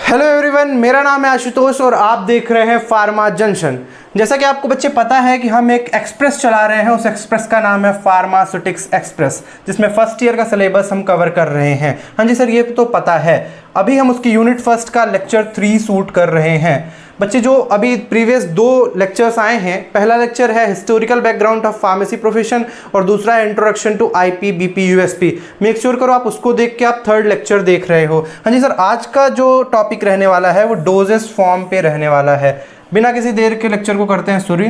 Hello everyone, मेरा नाम है आशुतोष और आप देख रहे हैं फार्मा जंक्शन। जैसा कि आपको बच्चे पता है कि हम एक एक्सप्रेस चला रहे हैं, उस एक्सप्रेस का नाम है फार्मास्यूटिक्स एक्सप्रेस, जिसमें फर्स्ट ईयर का सिलेबस हम कवर कर रहे हैं। हाँ जी सर, ये तो पता है। अभी हम उसकी यूनिट फर्स्ट का लेक्चर 3 शूट कर रहे हैं। बच्चे जो अभी प्रीवियस 2 लेक्चर्स आए हैं, पहला लेक्चर है historical background of pharmacy profession और दूसरा है introduction to IP BP USP. Make sure करो आप उसको देख के आप थर्ड लेक्चर देख रहे हो। हाँ जी सर, आज का जो टॉपिक रहने वाला है वो डोजेस फॉर्म पे रहने वाला है। बिना किसी देर के लेक्चर को करते हैं शुरू।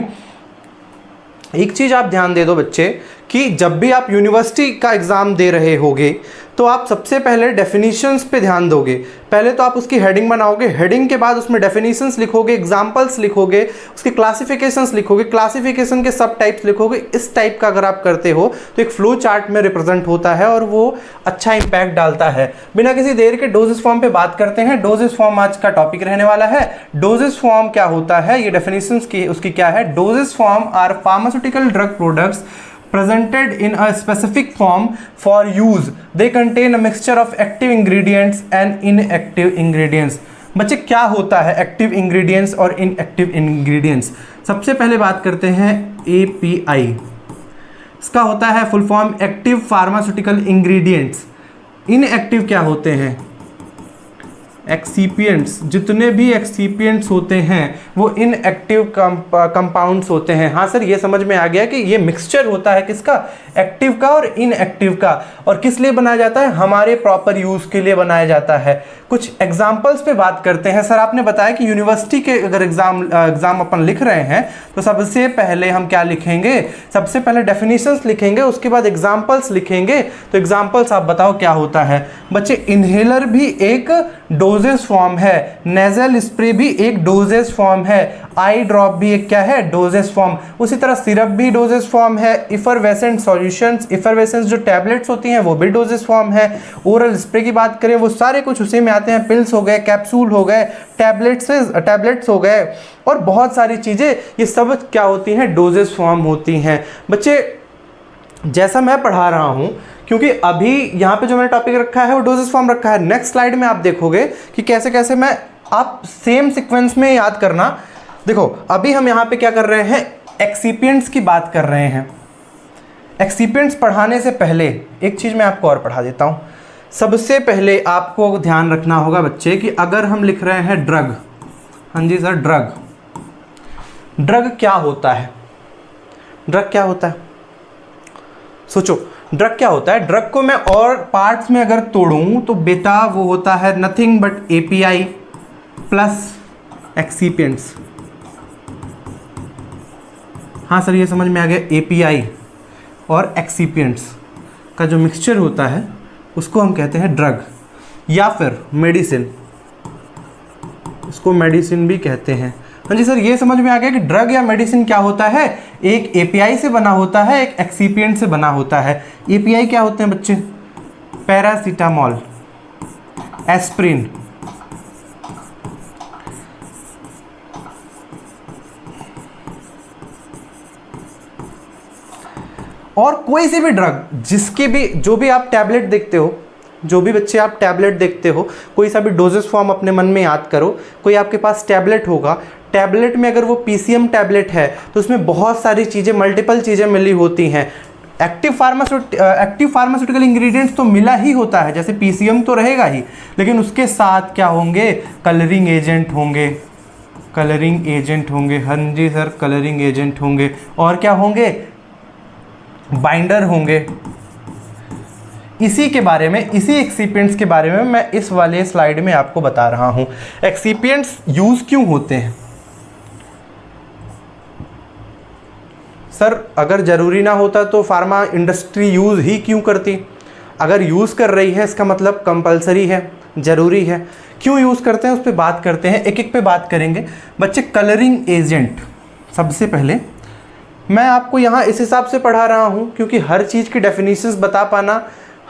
एक चीज़ आप ध्यान दे दो बच्चे कि जब भी आप यूनिवर्सिटी का एग्ज़ाम दे रहे होगे तो आप सबसे पहले डेफिनेशंस पे ध्यान दोगे। पहले तो आप उसकी हेडिंग बनाओगे, हेडिंग के बाद उसमें डेफिनेशंस लिखोगे, एग्जांपल्स लिखोगे, उसके क्लासिफिकेशंस लिखोगे, क्लासिफिकेशन के सब टाइप्स लिखोगे। इस टाइप का अगर आप करते हो तो एक फ्लो चार्ट में रिप्रेजेंट होता है और वो अच्छा इंपैक्ट डालता है। बिना किसी देर के डोजेस फॉर्म पे बात करते हैं। डोजेस फॉर्म आज का टॉपिक रहने वाला है। डोजेस फॉर्म क्या होता है, ये डेफिनेशंस की उसकी क्या है। Dosage form are pharmaceutical drug products presented in a specific form for use. They contain a mixture of active ingredients and inactive ingredients. बच्चे क्या होता है एक्टिव इंग्रेडिएंट्स और इनएक्टिव इंग्रेडिएंट्स? सबसे पहले बात करते हैं API। इसका होता है full form active pharmaceutical ingredients. Inactive क्या होते हैं? एक्सीपिएंट्स। जितने भी एक्सीपिएंट्स होते हैं वो इनएक्टिव कंपाउंड्स होते हैं। हाँ सर, ये समझ में आ गया कि ये मिक्सचर होता है किसका, एक्टिव का और इनएक्टिव का। और किस लिए बनाया जाता है? हमारे प्रॉपर यूज़ के लिए बनाया जाता है। कुछ एग्जाम्पल्स पे बात करते हैं। सर आपने बताया कि यूनिवर्सिटी के अगर एग्जाम अपन लिख रहे हैं तो सबसे पहले हम क्या लिखेंगे? सबसे पहले डेफिनेशंस लिखेंगे, उसके बाद एग्जाम्पल्स लिखेंगे। तो एग्जाम्पल्स आप बताओ क्या होता है? बच्चे इन्हेलर भी एक डोजेस फॉर्म है, नेजल स्प्रे भी एक डोजेस फॉर्म है, आई ड्रॉप भी एक क्या है? Dosage form. उसी तरह सिरप भी डोजेस फॉर्म है, इफरवेसेंट सॉल्यूशंस, इफरवेसेंस जो टैबलेट्स होती हैं वो भी डोजेस फॉर्म है। ओरल स्प्रे की बात करें वो सारे कुछ उसी में आते हैं। पिल्स हो गए, कैप्सूल हो गए, टैबलेट्स हो गए और बहुत सारी चीज़ें, ये सब क्या होती हैं? डोजेस फॉर्म होती हैं। बच्चे जैसा मैं पढ़ा रहा हूँ, क्योंकि अभी यहाँ पे जो मैंने टॉपिक रखा है वो डोजेस फॉर्म रखा है। नेक्स्ट स्लाइड में आप देखोगे कि कैसे कैसे मैं, आप सेम सीक्वेंस में याद करना। देखो अभी हम यहाँ पे क्या कर रहे हैं? एक्सीपिएंट्स की बात कर रहे हैं। एक्सीपिएंट्स पढ़ाने से पहले एक चीज़ मैं आपको और पढ़ा देता हूँ। सबसे पहले आपको ध्यान रखना होगा बच्चे कि अगर हम लिख रहे हैं ड्रग, हाँ जी सर, ड्रग क्या होता है? ड्रग क्या होता है? सोचो, ड्रग क्या होता है? ड्रग को मैं और पार्ट्स में अगर तोड़ूं तो बेटा वो होता है nothing but API plus excipients. हाँ सर, ये समझ में आ गया। API और एक्सीपिएंट्स का जो मिक्सचर होता है उसको हम कहते हैं ड्रग या फिर मेडिसिन। इसको मेडिसिन भी कहते हैं। हाँ जी सर, ये समझ में आ गया कि ड्रग या मेडिसिन क्या होता है? एक API से बना होता है, एक एक्सीपिएंट से बना होता है। API क्या होते हैं बच्चे? पैरासीटामोल, एस्प्रिन, और कोई सी भी ड्रग, जिसके भी जो भी आप टैबलेट देखते हो, जो भी बच्चे आप टैबलेट देखते हो, कोई सा भी डोजेस फॉर्म अपने मन में याद करो। कोई आपके पास टैबलेट होगा, टैबलेट में अगर वो PCM टैबलेट है तो उसमें बहुत सारी चीज़ें, मल्टीपल चीज़ें मिली होती हैं। एक्टिव फार्मास्यूटिकल इंग्रेडिएंट्स तो मिला ही होता है, जैसे PCM तो रहेगा ही, लेकिन उसके साथ क्या होंगे? कलरिंग एजेंट होंगे, कलरिंग एजेंट होंगे। हाँ जी सर, कलरिंग एजेंट होंगे। और क्या होंगे? बाइंडर होंगे। इसी के बारे में, इसी एक्सीपिएंट्स के बारे में मैं इस वाले स्लाइड में आपको बता रहा हूं। एक्सीपिएंट्स यूज क्यों होते हैं? सर अगर जरूरी ना होता तो फार्मा इंडस्ट्री यूज ही क्यों करती? अगर यूज कर रही है इसका मतलब कंपलसरी है, जरूरी है। क्यों यूज करते हैं उस पर बात करते हैं, एक एक पे बात करेंगे। बच्चे कलरिंग एजेंट, सबसे पहले मैं आपको यहाँ इस हिसाब से पढ़ा रहा हूँ क्योंकि हर चीज़ की डेफिनेशंस बता पाना,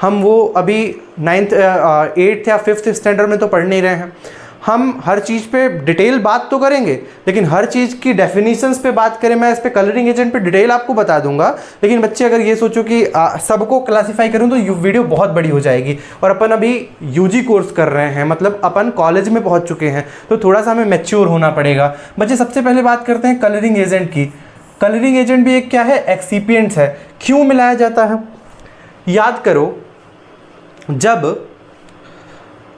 हम वो अभी 8th या 5th स्टैंडर्ड में तो पढ़ नहीं रहे हैं। हम हर चीज़ पे डिटेल बात तो करेंगे, लेकिन हर चीज़ की डेफिनेशंस पे बात करें, मैं इस पे कलरिंग एजेंट पे डिटेल आपको बता दूंगा। लेकिन बच्चे अगर ये सोचो कि सबको क्लासीफाई करूँ तो वीडियो बहुत बड़ी हो जाएगी, और अपन अभी यूजी कोर्स कर रहे हैं, मतलब अपन कॉलेज में पहुँच चुके हैं, तो थोड़ा सा हमें मैच्योर होना पड़ेगा। बच्चे सबसे पहले बात करते हैं कलरिंग एजेंट की। कलरिंग एजेंट भी एक क्या है, एक्सिपिएंट्स है। क्यों मिलाया जाता है? याद करो, जब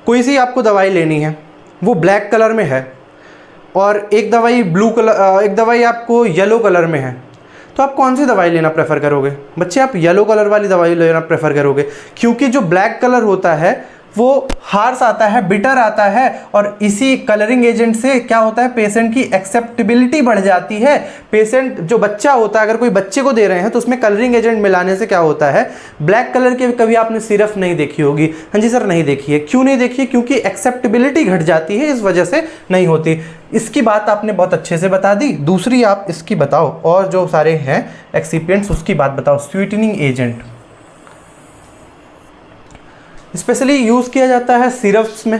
कोई सी आपको दवाई लेनी है, वो ब्लैक कलर में है, और एक दवाई ब्लू कलर, एक दवाई आपको येलो कलर में है, तो आप कौन सी दवाई लेना प्रेफर करोगे? बच्चे आप येलो कलर वाली दवाई लेना प्रेफर करोगे, क्योंकि जो ब्लैक कलर होता है वो हार्श आता है, बिटर आता है, और इसी कलरिंग एजेंट से क्या होता है, पेशेंट की एक्सेप्टेबिलिटी बढ़ जाती है। पेशेंट जो बच्चा होता है, अगर कोई बच्चे को दे रहे हैं तो उसमें कलरिंग एजेंट मिलाने से क्या होता है, ब्लैक कलर की कभी आपने सिरप नहीं देखी होगी। हाँ जी सर, नहीं देखी है। क्यों नहीं देखी? क्योंकि एक्सेप्टेबिलिटी घट जाती है, इस वजह से नहीं होती। इसकी बात आपने बहुत अच्छे से बता दी। दूसरी आप इसकी बताओ, और जो सारे हैं एक्सिपिएंट्स उसकी बात बताओ। स्वीटनिंग एजेंट स्पेशली यूज़ किया जाता है सिरप्स में,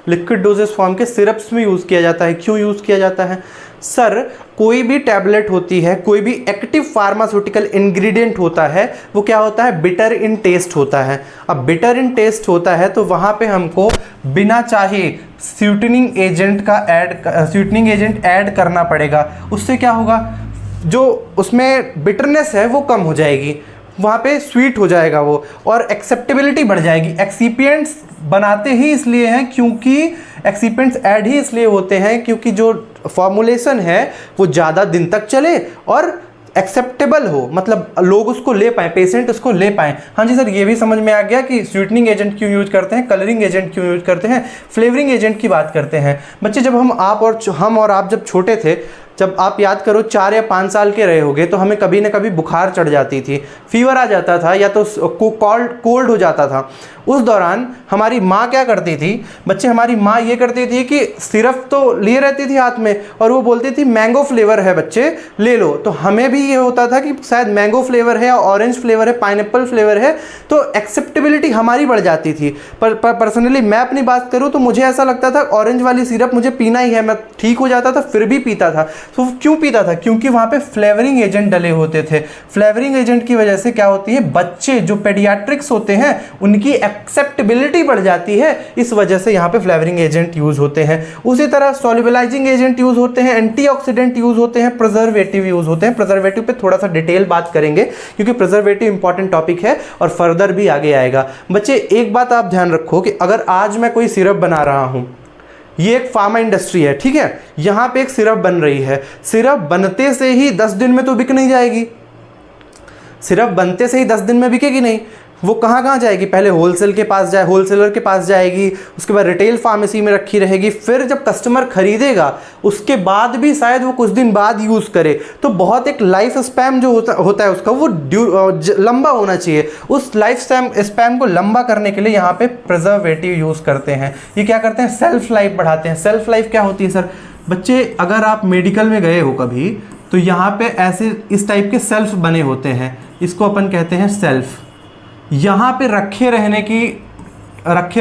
लिक्विड डोजेस फॉर्म के सिरप्स में यूज़ किया जाता है। क्यों यूज़ किया जाता है? सर, कोई भी टैबलेट होती है, कोई भी एक्टिव फार्मास्यूटिकल इंग्रेडिएंट होता है, वो क्या होता है, बिटर इन टेस्ट होता है। अब बिटर इन टेस्ट होता है तो वहाँ पे हमको बिना चाहे स्वीटनिंग एजेंट ऐड करना पड़ेगा। उससे क्या होगा, जो उसमें बिटरनेस है वो कम हो जाएगी, वहाँ पे स्वीट हो जाएगा वो, और एक्सेप्टेबिलिटी बढ़ जाएगी। एक्सिपिएंट्स बनाते ही इसलिए हैं क्योंकि एक्सिपिएंट्स ऐड ही इसलिए होते हैं क्योंकि जो फॉर्मुलेशन है वो ज़्यादा दिन तक चले और एक्सेप्टेबल हो, मतलब लोग उसको ले पाएँ, पेशेंट उसको ले पाएँ। हाँ जी सर, ये भी समझ में आ गया कि स्वीटनिंग एजेंट क्यों यूज करते हैं, कलरिंग एजेंट क्यों यूज करते हैं, फ्लेवरिंग एजेंट की बात करते हैं। बच्चे, जब हम और आप जब छोटे थे, जब आप याद करो 4 या 5 साल के रहे होगे, तो हमें कभी ना कभी बुखार चढ़ जाती थी, फीवर आ जाता था, या तो कोल्ड हो जाता था। उस दौरान हमारी माँ क्या करती थी? बच्चे, हमारी माँ ये करती थी कि सिरप तो लिए रहती थी हाथ में, और वो बोलती थी मैंगो फ्लेवर है बच्चे, ले लो। तो हमें भी ये होता था कि शायद मैंगो फ्लेवर है, ऑरेंज फ्लेवर है, पाइनएप्पल फ्लेवर है, तो एक्सेप्टेबिलिटी हमारी बढ़ जाती थी। पर पर्सनली मैं अपनी बात करूँ तो मुझे ऐसा लगता था ऑरेंज वाली सिरप मुझे पीना ही है, मैं ठीक हो जाता था फिर भी पीता था। तो क्यों पीता था? क्योंकि वहाँ पे फ्लेवरिंग एजेंट डले होते थे। फ्लेवरिंग एजेंट की वजह से क्या होती है, बच्चे जो पेडियाट्रिक्स होते हैं उनकी एक्सेप्टेबिलिटी बढ़ जाती है, इस वजह से यहाँ पे फ्लेवरिंग एजेंट यूज होते हैं। उसी तरह सॉल्युबलाइजिंग एजेंट यूज होते हैं, एंटीऑक्सीडेंट यूज होते हैं, प्रिजर्वेटिव यूज होते हैं। प्रिजर्वेटिव पे थोड़ा सा डिटेल बात करेंगे क्योंकि प्रिजर्वेटिव इंपॉर्टेंट टॉपिक है और फर्दर भी आगे आएगा। बच्चे, एक बात आप ध्यान रखो कि अगर आज मैं कोई सिरप बना रहा हूँ, ये एक फार्मा इंडस्ट्री है, ठीक है, यहाँ पे एक सिरप बन रही है, सिरप बनते से ही 10 दिन में तो बिक नहीं जाएगी, सिरप बनते से ही 10 दिन में बिकेगी नहीं। वो कहाँ जाएगी? पहले होलसेलर के पास जाएगी, उसके बाद रिटेल फार्मेसी में रखी रहेगी, फिर जब कस्टमर खरीदेगा उसके बाद भी शायद वो कुछ दिन बाद यूज़ करे। तो बहुत एक लाइफ स्पैम जो होता है उसका, वो लंबा होना चाहिए। उस लाइफ स्पैम को लंबा करने के लिए यहाँ पे प्रिजर्वेटिव यूज़ करते हैं। ये क्या करते हैं? सेल्फ लाइफ बढ़ाते हैं। सेल्फ लाइफ क्या होती है सर? बच्चे, अगर आप मेडिकल में गए हो कभी, तो यहाँ पे ऐसे इस टाइप के सेल्फ बने होते हैं, इसको अपन कहते हैं सेल्फ। यहाँ पे रखे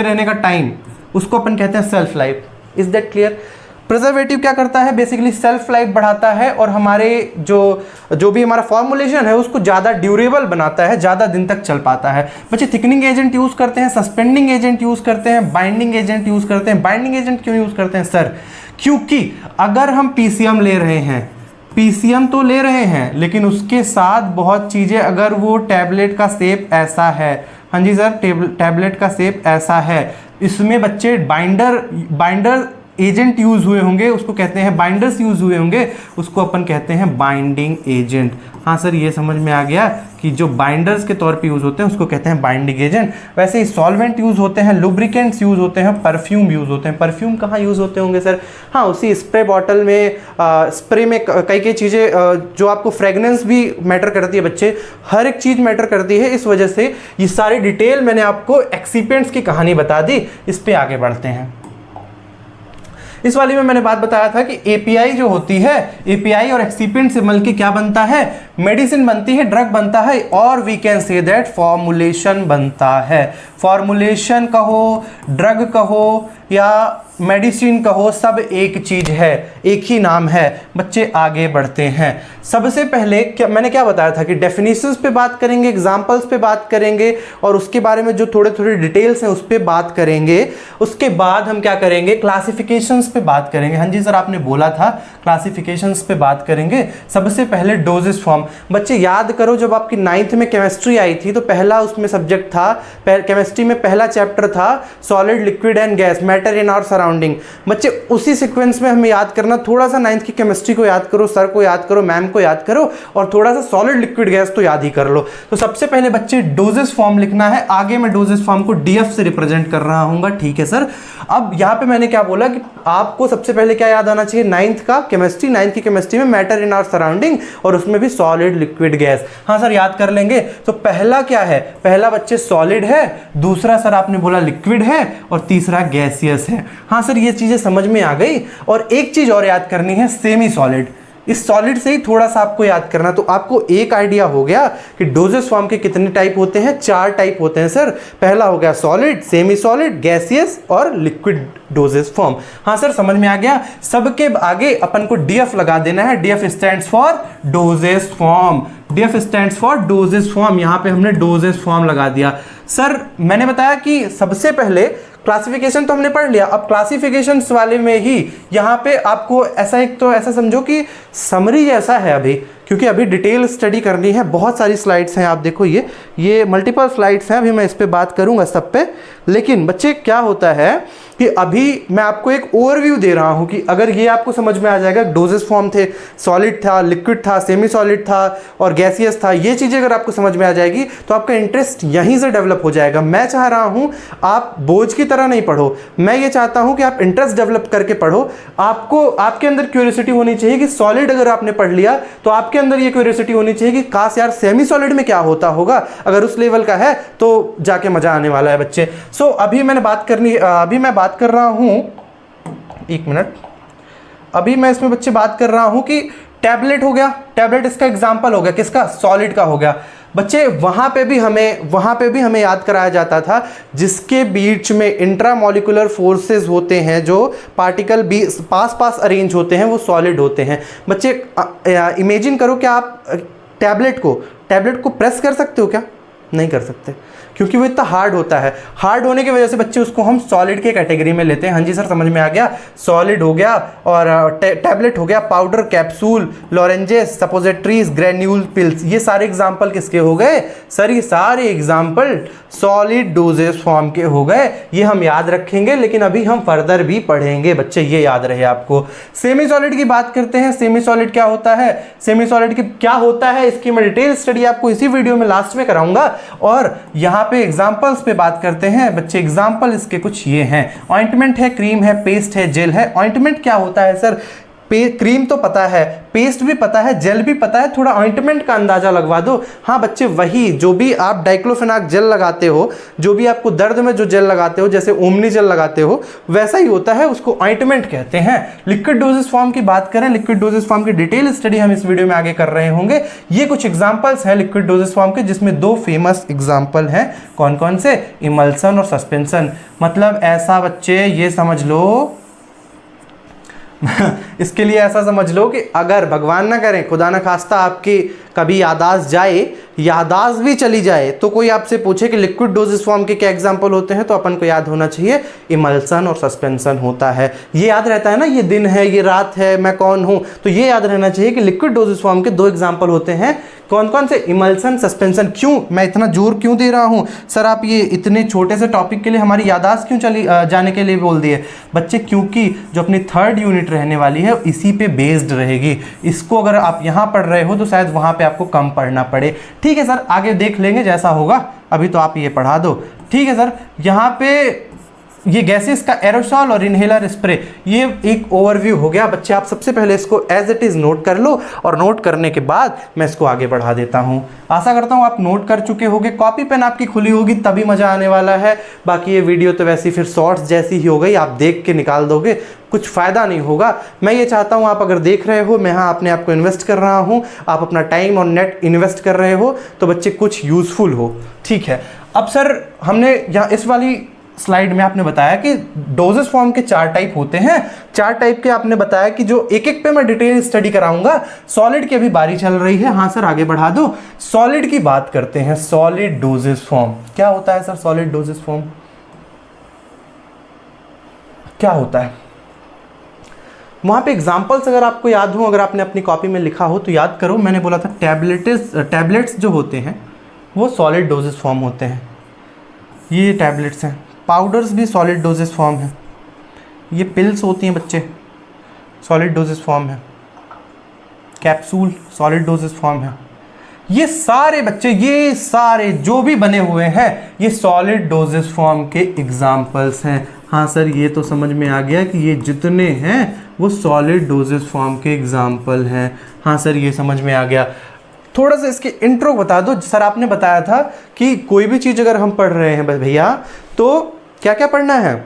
रहने का टाइम, उसको अपन कहते हैं self life. Is that clear? Preservative क्या करता है? बेसिकली सेल्फ लाइफ बढ़ाता है और हमारे जो भी हमारा फॉर्मुलेशन है उसको ज़्यादा ड्यूरेबल बनाता है, ज़्यादा दिन तक चल पाता है। बच्चे, थिकनिंग एजेंट यूज़ करते हैं, सस्पेंडिंग एजेंट यूज़ करते हैं, बाइंडिंग एजेंट यूज़ करते हैं। बाइंडिंग एजेंट क्यों यूज़ करते हैं सर? क्योंकि अगर हम पीसीएम ले रहे हैं, पीसीएम तो ले रहे हैं, लेकिन उसके साथ बहुत चीज़ें, अगर वो टैबलेट का शेप ऐसा है, हाँ जी सर, टैबलेट का शेप ऐसा है, इसमें बच्चे बाइंडर एजेंट यूज़ हुए होंगे, उसको कहते हैं बाइंडर्स यूज़ हुए होंगे, उसको अपन कहते हैं बाइंडिंग एजेंट। हाँ सर, ये समझ में आ गया कि जो बाइंडर्स के तौर पे यूज़ होते हैं उसको कहते हैं बाइंडिंग एजेंट। वैसे ही सॉल्वेंट यूज़ होते हैं, लुब्रिकेंट्स यूज़ होते हैं, परफ्यूम यूज़ होते हैं। परफ्यूम कहाँ यूज़ होते होंगे सर? हाँ, उसी स्प्रे बॉटल में, स्प्रे में कई चीज़ें जो आपको फ्रेगनेंस भी मैटर करती है बच्चे, हर एक चीज़ मैटर करती है। इस वजह से ये सारी डिटेल मैंने आपको एक्सिपिएंट्स की कहानी बता दी। इस पर आगे बढ़ते हैं। इस वाली में मैंने बात बताया था कि एपीआई जो होती है, एपीआई और एक्सिपिएंट से मिलकर क्या बनता है? मेडिसिन बनती है, ड्रग बनता है, और we can say that formulation बनता है। फॉर्मुलेशन कहो, ड्रग कहो, या मेडिसिन कहो, सब एक चीज है, एक ही नाम है। बच्चे आगे बढ़ते हैं। सबसे पहले मैंने क्या बताया था कि डेफिनेशंस पे बात करेंगे, एग्जांपल्स पे बात करेंगे और उसके बारे में जो थोड़े थोड़े डिटेल्स हैं उस पे बात करेंगे। उसके बाद हम क्या करेंगे, क्लासिफिकेशंस पे बात करेंगे। हाँ जी सर, आपने बोला था क्लासिफिकेशंस पे बात करेंगे। सबसे पहले डोजेस फॉर्म। बच्चे याद करो, जब आपकी 9th में केमिस्ट्री आई थी तो पहला उसमें सब्जेक्ट था, केमिस्ट्री में पहला चैप्टर था solid, liquid and gas, matter in our surrounding. बच्चे उसी सीक्वेंस में हमें याद करना, थोड़ा सा 9th की केमिस्ट्री को याद करो, सर को याद करो, मैम को याद करो और थोड़ा सा सॉलिड, लिक्विड, गैस तो याद ही कर लो। तो सबसे पहले बच्चे डोजेस फॉर्म लिखना है। आगे मैं डोजेस फॉर्म को डीएफ से रिप्रेजेंट कर रहा हूँ। ठीक है सर। अब यहाँ पे मैंने क्या बोला कि आपको सबसे पहले क्या याद आना चाहिए, 9th का केमिस्ट्री, 9th की केमिस्ट्री में मैटर इन आवर सराउंडिंग और उसमें भी सॉलिड, लिक्विड, गैस। हाँ सर, याद कर लेंगे। तो पहला क्या है, पहला बच्चे सॉलिड है, दूसरा सर आपने बोला लिक्विड है और तीसरा गैसियस है। हाँ सर, ये चीजें समझ में आ गई। और एक चीज और याद करनी है, सेमी सॉलिड। इस सॉलिड से ही थोड़ा सा आपको याद करना, तो आपको एक आइडिया हो गया कि डोजेस फॉर्म के कितने टाइप होते हैं। 4 टाइप होते हैं सर। पहला हो गया सॉलिड, सेमी सॉलिड, गैसियस और लिक्विड डोजेस फॉर्म। हाँ सर, समझ में आ गया। सबके आगे अपन को डीएफ लगा देना है। DF stands for doses form. DF stands for doses form. यहाँ पे हमने डोजेस फॉर्म लगा दिया। सर मैंने बताया कि सबसे पहले क्लासिफिकेशन तो हमने पढ़ लिया, अब क्लासिफिकेशंस वाले में ही यहाँ पे आपको ऐसा, एक तो ऐसा समझो कि समरी जैसा है अभी, क्योंकि अभी डिटेल स्टडी करनी है। बहुत सारी स्लाइड्स हैं, आप देखो ये मल्टीपल स्लाइड्स हैं। अभी मैं इस पे बात करूंगा सब पे। लेकिन बच्चे क्या होता है कि अभी मैं आपको एक ओवरव्यू दे रहा हूं कि अगर ये आपको समझ में आ जाएगा, डोजेस फॉर्म थे, सॉलिड था, लिक्विड था, सेमी सॉलिड था और गैसियस था, ये चीज़ें अगर आपको समझ में आ जाएगी तो आपका इंटरेस्ट यहीं से डेवलप हो जाएगा। मैं चाह रहा हूं आप बोझ की तरह नहीं पढ़ो, मैं ये चाहता हूं कि आप इंटरेस्ट डेवलप करके पढ़ो। आपको, आपके अंदर क्यूरियोसिटी होनी चाहिए कि सॉलिड अगर आपने पढ़ लिया तो आपके अंदर ये क्यूरियोसिटी होनी चाहिए कि काश यार सेमी सॉलिड में क्या होता होगा। अगर उस लेवल का है तो जाके मजा आने वाला है बच्चे। सो अभी मैं बात कर रहा हूं, एक मिनट, अभी मैं इसमें बच्चे बात कर रहा हूं कि टैबलेट हो गया, टैबलेट इसका एग्जांपल हो गया, किसका, सॉलिड का हो गया। बच्चे वहां पे भी हमें याद कराया जाता था जिसके बीच में इंट्रामॉलिक्यूलर फोर्सेस होते हैं, जो पार्टिकल भी पास अरेंज होते हैं, वो सॉलिड होते हैं। बच्चे इमेजिन करो कि आप टैबलेट को प्रेस कर सकते हो क्या? नहीं कर सकते, क्योंकि वो इतना हार्ड होता है। हार्ड होने की वजह से बच्चे उसको हम सॉलिड के कैटेगरी में लेते हैं। हाँ जी सर, समझ में आ गया। सॉलिड हो गया और टैबलेट हो गया, powder, capsule, lozenges, suppositories, granule, pills, ये सारे एग्जाम्पल किसके हो गए सर? ये सारे एग्जाम्पल सॉलिड डोजेस फॉर्म के हो गए। ये हम याद रखेंगे, लेकिन अभी हम फर्दर भी पढ़ेंगे बच्चे, ये याद रहे आपको। सेमी सॉलिड की बात करते हैं। सेमी सॉलिड क्या होता है, सेमी सॉलिड की क्या होता है, इसकी मैं डिटेल स्टडी आपको इसी वीडियो में लास्ट में कराऊंगा। और यहाँ पे एग्जांपल्स पे बात करते हैं बच्चे। एग्जांपल इसके कुछ ये हैं, ऑइंटमेंट है, क्रीम है, पेस्ट है, जेल है। ऑइंटमेंट क्या होता है सर? क्रीम तो पता है, पेस्ट भी पता है, जेल भी पता है, थोड़ा ऑइंटमेंट का अंदाजा लगवा दो। हाँ बच्चे, वही जो भी आप डाइक्लोफेनाक जेल लगाते हो, जो भी आपको दर्द में जो जेल लगाते हो, जैसे ओमनी जेल लगाते हो, वैसा ही होता है, उसको ऑइंटमेंट कहते हैं। लिक्विड डोजेस फॉर्म की बात करें, लिक्विड डोजेस फॉर्म की डिटेल स्टडी हम इस वीडियो में आगे कर रहे होंगे। ये कुछ एग्जाम्पल्स हैं लिक्विड डोजेस फॉर्म के, जिसमें 2 फेमस एग्जाम्पल हैं। कौन कौन से? इमल्सन और सस्पेंशन। मतलब ऐसा बच्चे ये समझ लो इसके लिए ऐसा समझ लो कि अगर भगवान ना करें, खुदा ना खास्ता, आपकी कभी यादाश्त जाए, यादाश्त भी चली जाए, तो कोई आपसे पूछे कि लिक्विड डोजेस फॉर्म के क्या एग्जांपल होते हैं, तो अपन को याद होना चाहिए इमल्सन और सस्पेंशन होता है। ये याद रहता है ना, ये दिन है, ये रात है, मैं कौन हूं, तो ये याद रहना चाहिए कि लिक्विड डोजेस फॉर्म के 2 एग्जांपल होते हैं। कौन कौन से? Emulsion, suspension. क्यों मैं इतना जोर क्यों दे रहा हूं सर? आप ये इतने छोटे से टॉपिक के लिए हमारी यादाश्त क्यों चली जाने के लिए बोल दिए बच्चे? क्योंकि जो अपनी 3rd यूनिट रहने वाली है इसी पे बेस्ड रहेगी। इसको अगर आप यहाँ पढ़ रहे हो तो शायद वहाँ पे आपको कम पढ़ना पड़े। ठीक है सर, आगे देख लेंगे जैसा होगा, अभी तो आप ये पढ़ा दो। ठीक है सर, यहाँ पे ये गैसेस का एरोसॉल और इनहेलर स्प्रे, ये एक ओवरव्यू हो गया बच्चे। आप सबसे पहले इसको एज इट इज नोट कर लो और नोट करने के बाद मैं इसको आगे बढ़ा देता हूं। आशा करता हूं आप नोट कर चुके होंगे, कॉपी पेन आपकी खुली होगी तभी मजा आने वाला है। बाकी ये वीडियो तो वैसी फिर शॉर्ट्स जैसी ही हो गई, आप देख के निकाल दोगे, कुछ फायदा नहीं होगा। मैं ये चाहता हूं आप अगर देख रहे हो, मैं यहाँ अपने आप को इन्वेस्ट कर रहा हूं, आप अपना टाइम और नेट इन्वेस्ट कर रहे हो, तो बच्चे कुछ यूजफुल हो। ठीक है, अब सर हमने यहाँ इस वाली स्लाइड में आपने बताया कि डोजेस फॉर्म के 4 टाइप होते हैं। 4 टाइप के आपने बताया कि जो एक एक पे मैं डिटेल स्टडी कराऊंगा। सॉलिड की अभी बारी चल रही है। हाँ सर आगे बढ़ा दो। सॉलिड की बात करते हैं। सॉलिड डोजेस फॉर्म क्या होता है सर? सॉलिड डोजेस फॉर्म क्या होता है? वहां पे एग्जांपल्स अगर आपको याद हो, अगर आपने अपनी कॉपी में लिखा हो तो याद करो। मैंने बोला था टैबलेट्स जो होते हैं वो सॉलिड डोजेस फॉर्म होते हैं। ये टैबलेट्स हैं। पाउडर्स भी सॉलिड डोजेस फॉर्म है। ये पिल्स होती हैं बच्चे, सॉलिड डोजेस फॉर्म है। कैप्सूल सॉलिड डोजेस फॉर्म है। ये सारे बच्चे, ये सारे जो भी बने हुए हैं ये सॉलिड डोजेस फॉर्म के एग्जाम्पल्स हैं। हाँ सर ये तो समझ में आ गया कि ये जितने हैं वो सॉलिड डोजेस फॉर्म के एग्जाम्पल हैं। हाँ सर ये समझ में आ गया। थोड़ा सा इसके इंट्रो बता दो सर। आपने बताया था कि कोई भी चीज़ अगर हम पढ़ रहे हैं भैया तो क्या क्या पढ़ना है?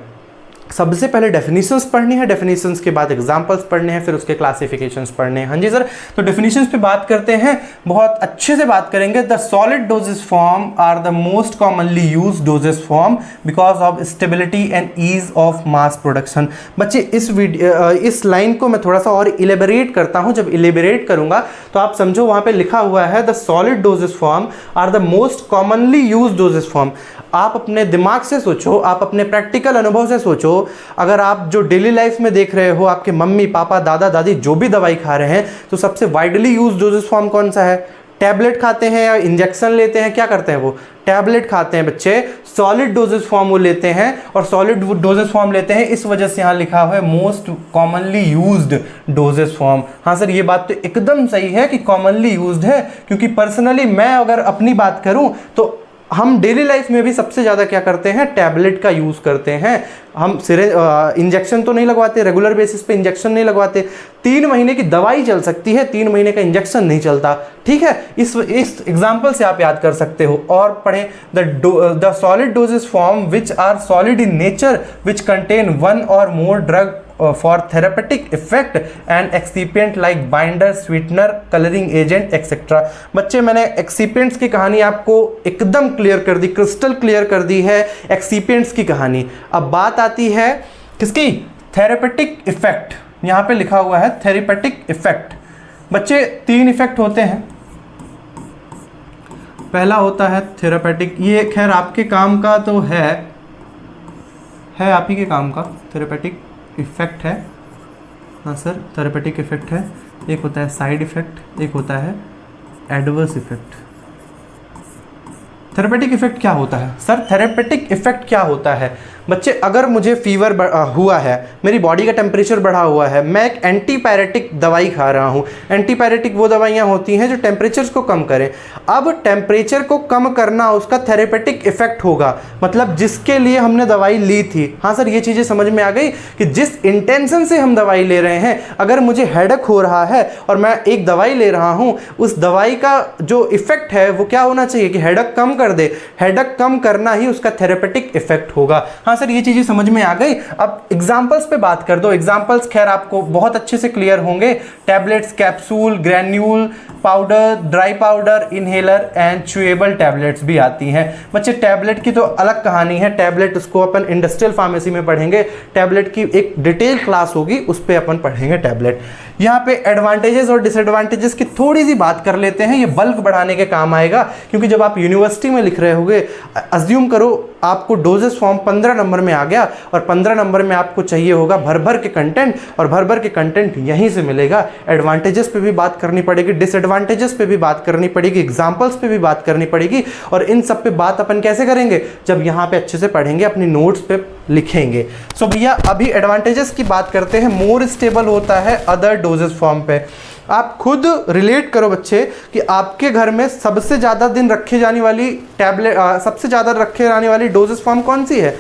सबसे पहले डेफिनेशंस पढ़नी है, डेफिनेशंस के बाद एग्जांपल्स पढ़ने हैं, फिर उसके क्लासिफिकेशंस पढ़ने हैं। हाँ जी सर, तो डेफिनेशंस पे बात करते हैं, बहुत अच्छे से बात करेंगे। The solid dosage form are the most commonly use dosage form because of stability and ease of mass production. बच्चे इस लाइन को मैं थोड़ा सा और इलेबरेट करता हूँ। जब इलेबरेट करूंगा तो आप समझो, वहां पे लिखा हुआ है the solid dosage form are the most commonly use dosage form. आप अपने दिमाग से सोचो, आप अपने प्रैक्टिकल अनुभव से सोचो। अगर आप जो डेली लाइफ में देख रहे हो, आपके मम्मी पापा दादा दादी जो भी दवाई खा रहे हैं, तो सबसे वाइडली यूज डोजेस फॉर्म कौन सा है? टैबलेट खाते हैं या इंजेक्शन लेते हैं? क्या करते हैं वो? टैबलेट खाते हैं बच्चे। सॉलिड डोजेस फॉर्म वो लेते हैं, और सॉलिड डोजेस फॉर्म लेते हैं इस वजह से यहाँ लिखा हुआ है most commonly used doses form. हाँ सर ये बात तो एकदम सही है कि कॉमनली यूज्ड है, क्योंकि पर्सनली मैं अगर अपनी बात करूं तो हम डेली लाइफ में भी सबसे ज़्यादा क्या करते हैं? टैबलेट का यूज़ करते हैं। हम इंजेक्शन तो नहीं लगवाते, रेगुलर बेसिस पे इंजेक्शन नहीं लगवाते। 3 महीने की दवाई चल सकती है, 3 महीने का इंजेक्शन नहीं चलता। ठीक है, इस एग्जाम्पल से आप याद कर सकते हो। और पढ़ें the solid dosage form which are solid in nature which contain 1 और more drug for therapeutic effect and excipient like binder, sweetener, coloring agent etc. बच्चे मैंने एक्सीपिएंट्स की कहानी आपको एकदम क्लियर कर दी, क्रिस्टल क्लियर कर दी है एक्सीपिएंट्स की कहानी। अब बात आती है किसकी? Therapeutic effect. यहाँ पे लिखा हुआ है थेरेपेटिक इफेक्ट। बच्चे 3 इफेक्ट होते हैं। पहला होता है थेरेपेटिक, ये खैर आपके काम का तो है आप ही के काम का थेरेपेटिक इफेक्ट है। हाँ सर थेरेपेटिक इफेक्ट है। एक होता है साइड इफेक्ट, एक होता है एडवर्स इफेक्ट। थेरेपेटिक इफेक्ट क्या होता है सर? थेरेपेटिक इफेक्ट क्या होता है बच्चे? अगर मुझे फीवर हुआ है, मेरी बॉडी का टेम्परेचर बढ़ा हुआ है, मैं एक एंटीपायरेटिक दवाई खा रहा हूँ। एंटीपायरेटिक वो दवाइयाँ होती हैं जो टेम्परेचर को कम करें। अब टेम्परेचर को कम करना उसका थेरेपेटिक इफेक्ट होगा, मतलब जिसके लिए हमने दवाई ली थी। हाँ सर ये चीज़ें समझ में आ गई कि जिस इंटेंशन से हम दवाई ले रहे हैं। अगर मुझे हेडेक हो रहा है और मैं एक दवाई ले रहा हूँ, उस दवाई का जो इफेक्ट है वो क्या होना चाहिए कि हेडेक कम कर दे। हेडेक कम करना ही उसका थेरेपेटिक इफेक्ट होगा। हाँ सर ये चीजें समझ में आ गई। अब एग्जांपल्स पे बात कर दो। एग्जांपल्स खैर आपको बहुत अच्छे से क्लियर होंगे। Tablets, capsule, granule, powder, dry powder, inhaler and chewable tablets भी आती हैं। बच्चे टैबलेट की तो अलग कहानी है। टैबलेट उसको अपन इंडस्ट्रियल फार्मेसी में पढ़ेंगे। टैबलेट की एक डिटेल क्लास होगी, उस पर अपन पढ़ेंगे टैबलेट। यहाँ पे एडवांटेजेस और डिसएडवांटेजेस की थोड़ी सी बात कर लेते हैं। ये बल्क बढ़ाने के काम आएगा, क्योंकि जब आप यूनिवर्सिटी में लिख रहे होगे, अज्यूम करो आपको डोजेस फॉर्म 15 नंबर में आ गया और 15 नंबर में आपको चाहिए होगा भर भर के कंटेंट, और भर भर के कंटेंट यहीं से मिलेगा। एडवांटेजेस पे भी बात करनी पड़ेगी, डिसएडवांटेजेस पे भी बात करनी पड़ेगी, एग्जांपल्स पे भी बात करनी पड़ेगी। और इन सब पे बात अपन कैसे करेंगे? जब यहाँ पे अच्छे से पढ़ेंगे, अपनी नोट्स पे लिखेंगे। सो भैया अभी एडवांटेजेस की बात करते हैं। मोर स्टेबल होता है अदर डोजेस फॉर्म पे। आप खुद रिलेट करो बच्चे कि आपके घर में सबसे ज़्यादा दिन रखी जाने वाली टैबलेट, सबसे ज़्यादा रखे जाने वाली डोजेस फॉर्म कौन सी है?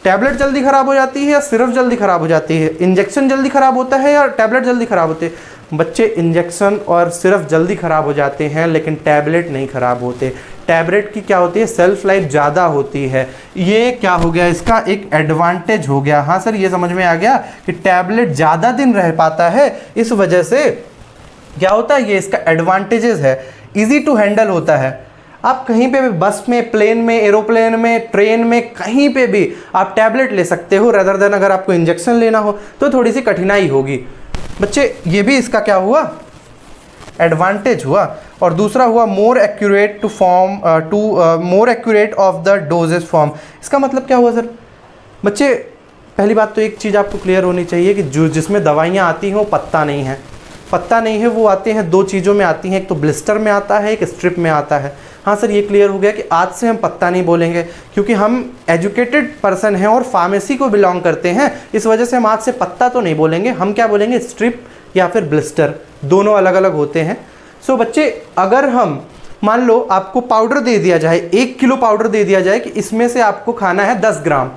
टैबलेट जल्दी ख़राब हो जाती है या सिर्फ जल्दी ख़राब हो जाती है? इंजेक्शन जल्दी ख़राब होता है या टैबलेट जल्दी ख़राब होते हैं? बच्चे इंजेक्शन और सिर्फ जल्दी ख़राब हो जाते हैं, लेकिन टैबलेट नहीं ख़राब होते। टैबलेट की क्या होती है? सेल्फ लाइफ ज़्यादा होती है। ये क्या हो गया? इसका एक एडवांटेज हो गया। हाँ सर ये समझ में आ गया कि टैबलेट ज़्यादा दिन रह पाता है, इस वजह से क्या होता है, ये इसका एडवांटेजेस है। इजी टू हैंडल होता है। आप कहीं पे भी बस में, प्लेन में, एरोप्लेन में, ट्रेन में, कहीं पे भी आप टैबलेट ले सकते हो रेदर देन अगर आपको इंजेक्शन लेना हो तो थोड़ी सी कठिनाई होगी। बच्चे ये भी इसका क्या हुआ, एडवांटेज हुआ। और दूसरा हुआ more accurate more accurate of the doses form. इसका मतलब क्या हुआ सर? बच्चे पहली बात तो एक चीज़ आपको क्लियर होनी चाहिए कि जो जिसमें दवाइयाँ आती हैं वो पत्ता नहीं है, पत्ता नहीं है, वो आते हैं दो चीज़ों में आती हैं, एक तो ब्लिस्टर में आता है, एक स्ट्रिप में आता है। हाँ सर, ये क्लियर हो गया कि आज से हम पत्ता नहीं बोलेंगे क्योंकि हम एजुकेटेड पर्सन हैं और फार्मेसी को बिलोंग करते हैं, इस वजह से हम आज से पत्ता तो नहीं बोलेंगे, हम क्या बोलेंगे, स्ट्रिप या फिर ब्लिस्टर, दोनों अलग अलग होते हैं। सो बच्चे अगर हम मान लो आपको पाउडर दे दिया जाए, 1 किलो पाउडर दे दिया जाए कि इसमें से आपको खाना है 10 ग्राम,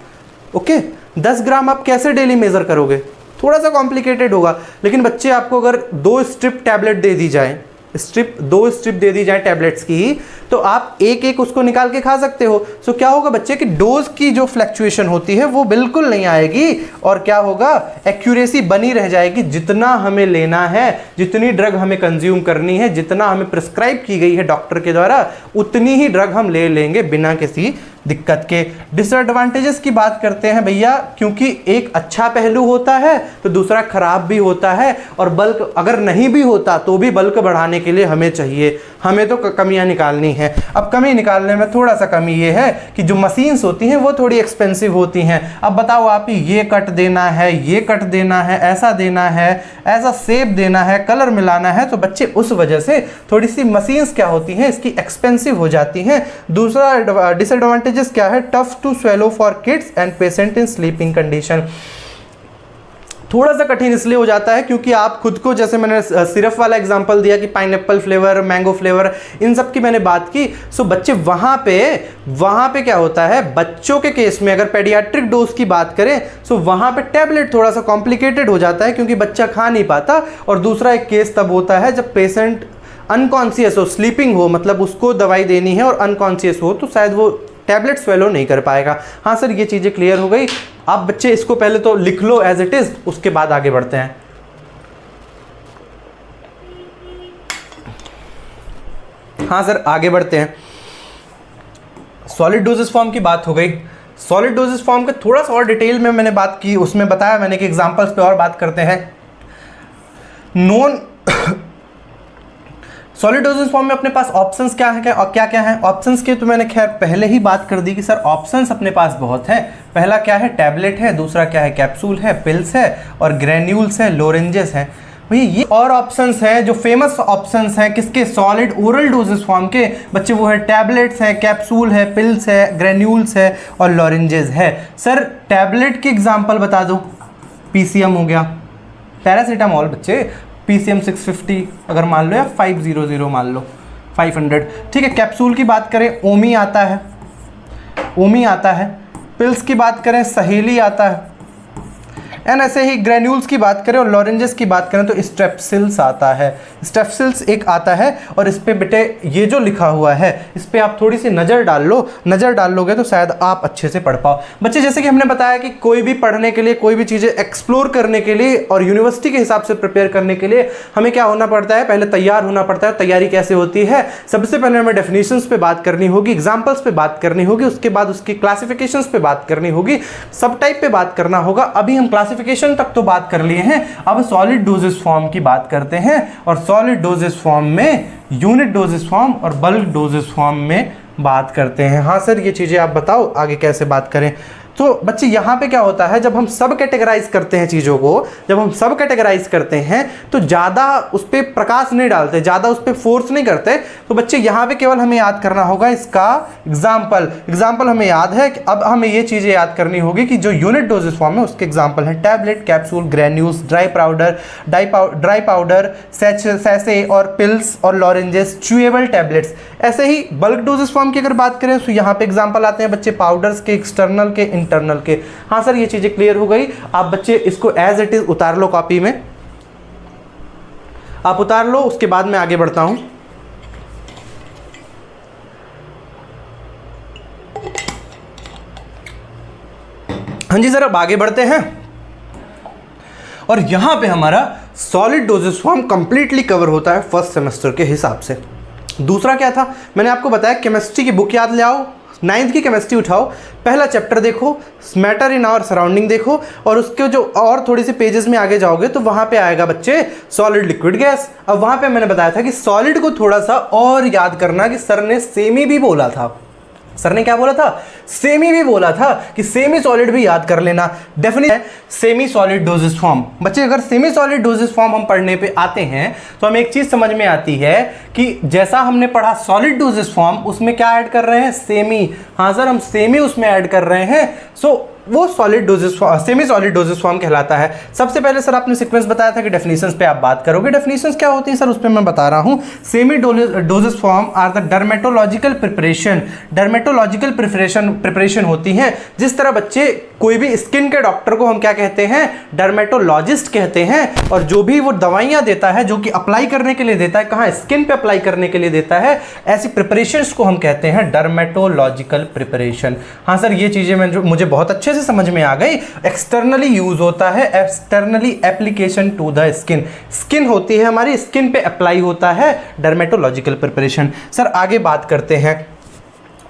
ओके, 10 ग्राम आप कैसे डेली मेज़र करोगे? थोड़ा सा कॉम्प्लिकेटेड होगा। लेकिन बच्चे आपको अगर 2 स्ट्रिप टैबलेट दे दी जाए, 2 स्ट्रिप दे दी जाए टैबलेट्स की, तो आप एक एक उसको निकाल के खा सकते हो। सो क्या होगा बच्चे कि डोज की जो फ्लैक्चुएशन होती है वो बिल्कुल नहीं आएगी और क्या होगा, एक्यूरेसी बनी रह जाएगी। जितना हमें लेना है, जितनी ड्रग हमें कंज्यूम करनी है, जितना हमें प्रिस्क्राइब की गई है डॉक्टर के द्वारा, उतनी ही ड्रग हम ले लेंगे बिना किसी दिक्कत के। डिसएडवांटेजेस की बात करते हैं भैया, क्योंकि एक अच्छा पहलू होता है तो दूसरा खराब भी होता है, और बल्क अगर नहीं भी होता तो भी बल्क बढ़ाने के लिए हमें चाहिए, हमें तो कमियां निकालनी है। अब कमी निकालने में थोड़ा सा कमी ये है कि जो मशीन्स होती हैं वो थोड़ी एक्सपेंसिव होती हैं। अब बताओ आप ही, ये कट देना है, ये कट देना है, ऐसा देना है, ऐसा शेप देना है, कलर मिलाना है, तो बच्चे उस वजह से थोड़ी सी मशीन्स क्या होती हैं इसकी एक्सपेंसिव हो जाती हैं। दूसरा डिसएडवांटेजेस क्या है, tough to swallow for kids and patient in sleeping condition. थोड़ा सा कठिन इसलिए हो जाता है क्योंकि आप खुद को, जैसे मैंने सिरप वाला एग्जांपल दिया कि पाइनएप्पल फ्लेवर, मैंगो फ्लेवर, इन सब की मैंने बात की। सो बच्चे वहाँ पे क्या होता है, बच्चों के केस में अगर पेडियाट्रिक डोज की बात करें सो वहाँ पे टैबलेट थोड़ा सा कॉम्प्लिकेटेड हो जाता है क्योंकि बच्चा खा नहीं पाता। और दूसरा एक केस तब होता है जब पेशेंट अनकॉन्शियस हो, स्लीपिंग हो, मतलब उसको दवाई देनी है और अनकॉन्शियस हो, तो शायद वो टैबलेट स्वेलो नहीं कर पाएगा। हाँ सर, ये चीज़ें क्लियर हो गई। आप बच्चे इसको पहले तो लिख लो एज इट इज, उसके बाद आगे बढ़ते हैं। हाँ सर, आगे बढ़ते हैं। सॉलिड डोजेस फॉर्म की बात हो गई। सॉलिड डोजेस फॉर्म का थोड़ा सा और डिटेल में मैंने बात की, उसमें बताया मैंने कि एग्जांपल्स पे और बात करते हैं। नॉन सॉलिड डोजेस फॉर्म में अपने पास ऑप्शंस क्या है और क्या क्या है। ऑप्शंस के तो मैंने खैर पहले ही बात कर दी कि सर ऑप्शंस अपने पास बहुत है। पहला क्या है, टैबलेट है, दूसरा क्या है, कैप्सूल है, पिल्स है, और ग्रेन्यूल्स है, लोरेंजेस है। भैया ये और ऑप्शंस हैं जो फेमस ऑप्शंस हैं किसके, सॉलिड ओरल डोजेस फॉर्म के बच्चे, वो है टैबलेट्स है, कैप्सूल है, पिल्स है, ग्रेन्यूल्स है और लोरेंजेस है। सर टैबलेट के एग्जाम्पल बता दो। पीसीएम हो गया, पैरासीटामोल बच्चे, पीसीएम 650 अगर मान लो, या 500 मान लो, 500, ठीक है। कैप्सूल की बात करें, ओमी आता है, ओमी आता है। पिल्स की बात करें, सहेली आता है, एंड ऐसे ही ग्रेन्यूल्स की बात करें और लॉरेंजेस की बात करें तो स्ट्रेप्सिल्स आता है। स्ट्रेप्सिल्स एक आता है, और इस पे बेटे ये जो लिखा हुआ है इस पे आप थोड़ी सी नज़र डाल लो, नज़र डाल लोगे तो शायद आप अच्छे से पढ़ पाओ। बच्चे जैसे कि हमने बताया कि कोई भी पढ़ने के लिए, कोई भी चीज़ें एक्सप्लोर करने के लिए और यूनिवर्सिटी के हिसाब से प्रिपेयर करने के लिए हमें क्या होना पड़ता है, पहले तैयार होना पड़ता है। तैयारी कैसे होती है, सबसे पहले हमें डेफिनेशंस पे बात करनी होगी, एग्जाम्पल्स पे बात करनी होगी, उसके बाद उसकी क्लासिफिकेशंस पे बात करनी होगी, सब टाइप पे बात करना होगा। अभी हम क्लासिफिकेशन तक तो बात कर लिए हैं, अब सॉलिड डोजेस फॉर्म की बात करते हैं। और सॉलिड डोजेस फॉर्म में यूनिट डोजेस फॉर्म और बल्क डोजेस फॉर्म में बात करते हैं। हाँ सर, ये चीजें आप बताओ आगे कैसे बात करें। तो बच्चे यहाँ पे क्या होता है, जब हम सब कैटेगराइज करते हैं चीज़ों को, जब हम सब कैटेगराइज करते हैं तो ज़्यादा उस पर प्रकाश नहीं डालते, ज़्यादा उस पर फोर्स नहीं करते। तो बच्चे यहाँ पे केवल हमें याद करना होगा इसका एग्जाम्पल हमें याद है कि अब हमें ये चीज़ें याद करनी होगी कि जो यूनिट डोजेस फॉर्म है उसके एग्जाम्पल हैं tablet, capsule, granules, dry powder, sachet और पिल्स और लॉरेंजेस, च्यूएबल टैबलेट्स। ऐसे ही बल्क डोजेस फॉर्म की अगर बात करें तो यहाँ पे एग्जाम्पल आते हैं बच्चे पाउडर्स के, एक्सटर्नल के, इंटरनल के। हाँ सर, ये चीजें क्लियर हो गई। आप बच्चे इसको एज इट इज उतार लो, कॉपी में आप उतार लो, उसके बाद मैं आगे बढ़ता हूं। हाँ जी सर, अब आगे बढ़ते हैं और यहां पे हमारा solid dosage form completely cover होता है फर्स्ट सेमेस्टर के हिसाब से। दूसरा क्या था, मैंने आपको बताया केमिस्ट्री की बुक याद ले आओ, 9th की केमिस्ट्री उठाओ, पहला चैप्टर देखो, मैटर इन आवर सराउंडिंग देखो, और उसके जो और थोड़ी सी पेजेस में आगे जाओगे तो वहां पे आएगा बच्चे सॉलिड लिक्विड गैस। अब वहां पे मैंने बताया था कि सॉलिड को थोड़ा सा और याद करना कि सर ने सेमी भी बोला था, सर ने क्या बोला था, सेमी भी बोला था कि सेमी सॉलिड भी याद कर लेना। Definition semi solid dosage form. बच्चे अगर सेमी सॉलिड डोजेस फॉर्म हम पढ़ने पे आते हैं तो हमें एक चीज समझ में आती है कि जैसा हमने पढ़ा सॉलिड डोजेस फॉर्म, उसमें क्या ऐड कर रहे हैं, सेमी। हाँ सर, हम सेमी उसमें ऐड कर रहे हैं, सो वो solid doses semi solid dosage form कहलाता है। सबसे पहले सर आपने सीक्वेंस बताया था कि डेफिनेशंस पे आप बात करोगे। डेफिनेशंस क्या होती है सर, उस पर मैं बता रहा हूं। Semi dosage form are the dermatological preparation. Dermatological preparation होती है, जिस तरह बच्चे कोई भी स्किन के डॉक्टर को हम क्या कहते हैं, डर्मेटोलॉजिस्ट कहते हैं, और जो भी वो दवाइयां देता है, जो कि अप्लाई करने के लिए देता है, कहाँ, स्किन पे अप्लाई करने के लिए देता है, ऐसी प्रिपरेशंस को हम कहते हैं डर्मेटोलॉजिकल प्रिपरेशन। हाँ सर, ये चीजें मुझे बहुत अच्छे से समझ में आ गई। एक्सटर्नली यूज होता है, externally application to the skin. Skin होती है हमारी, स्किन पे अप्लाई होता है डर्मेटोलॉजिकल प्रिपरेशन। सर आगे बात करते हैं,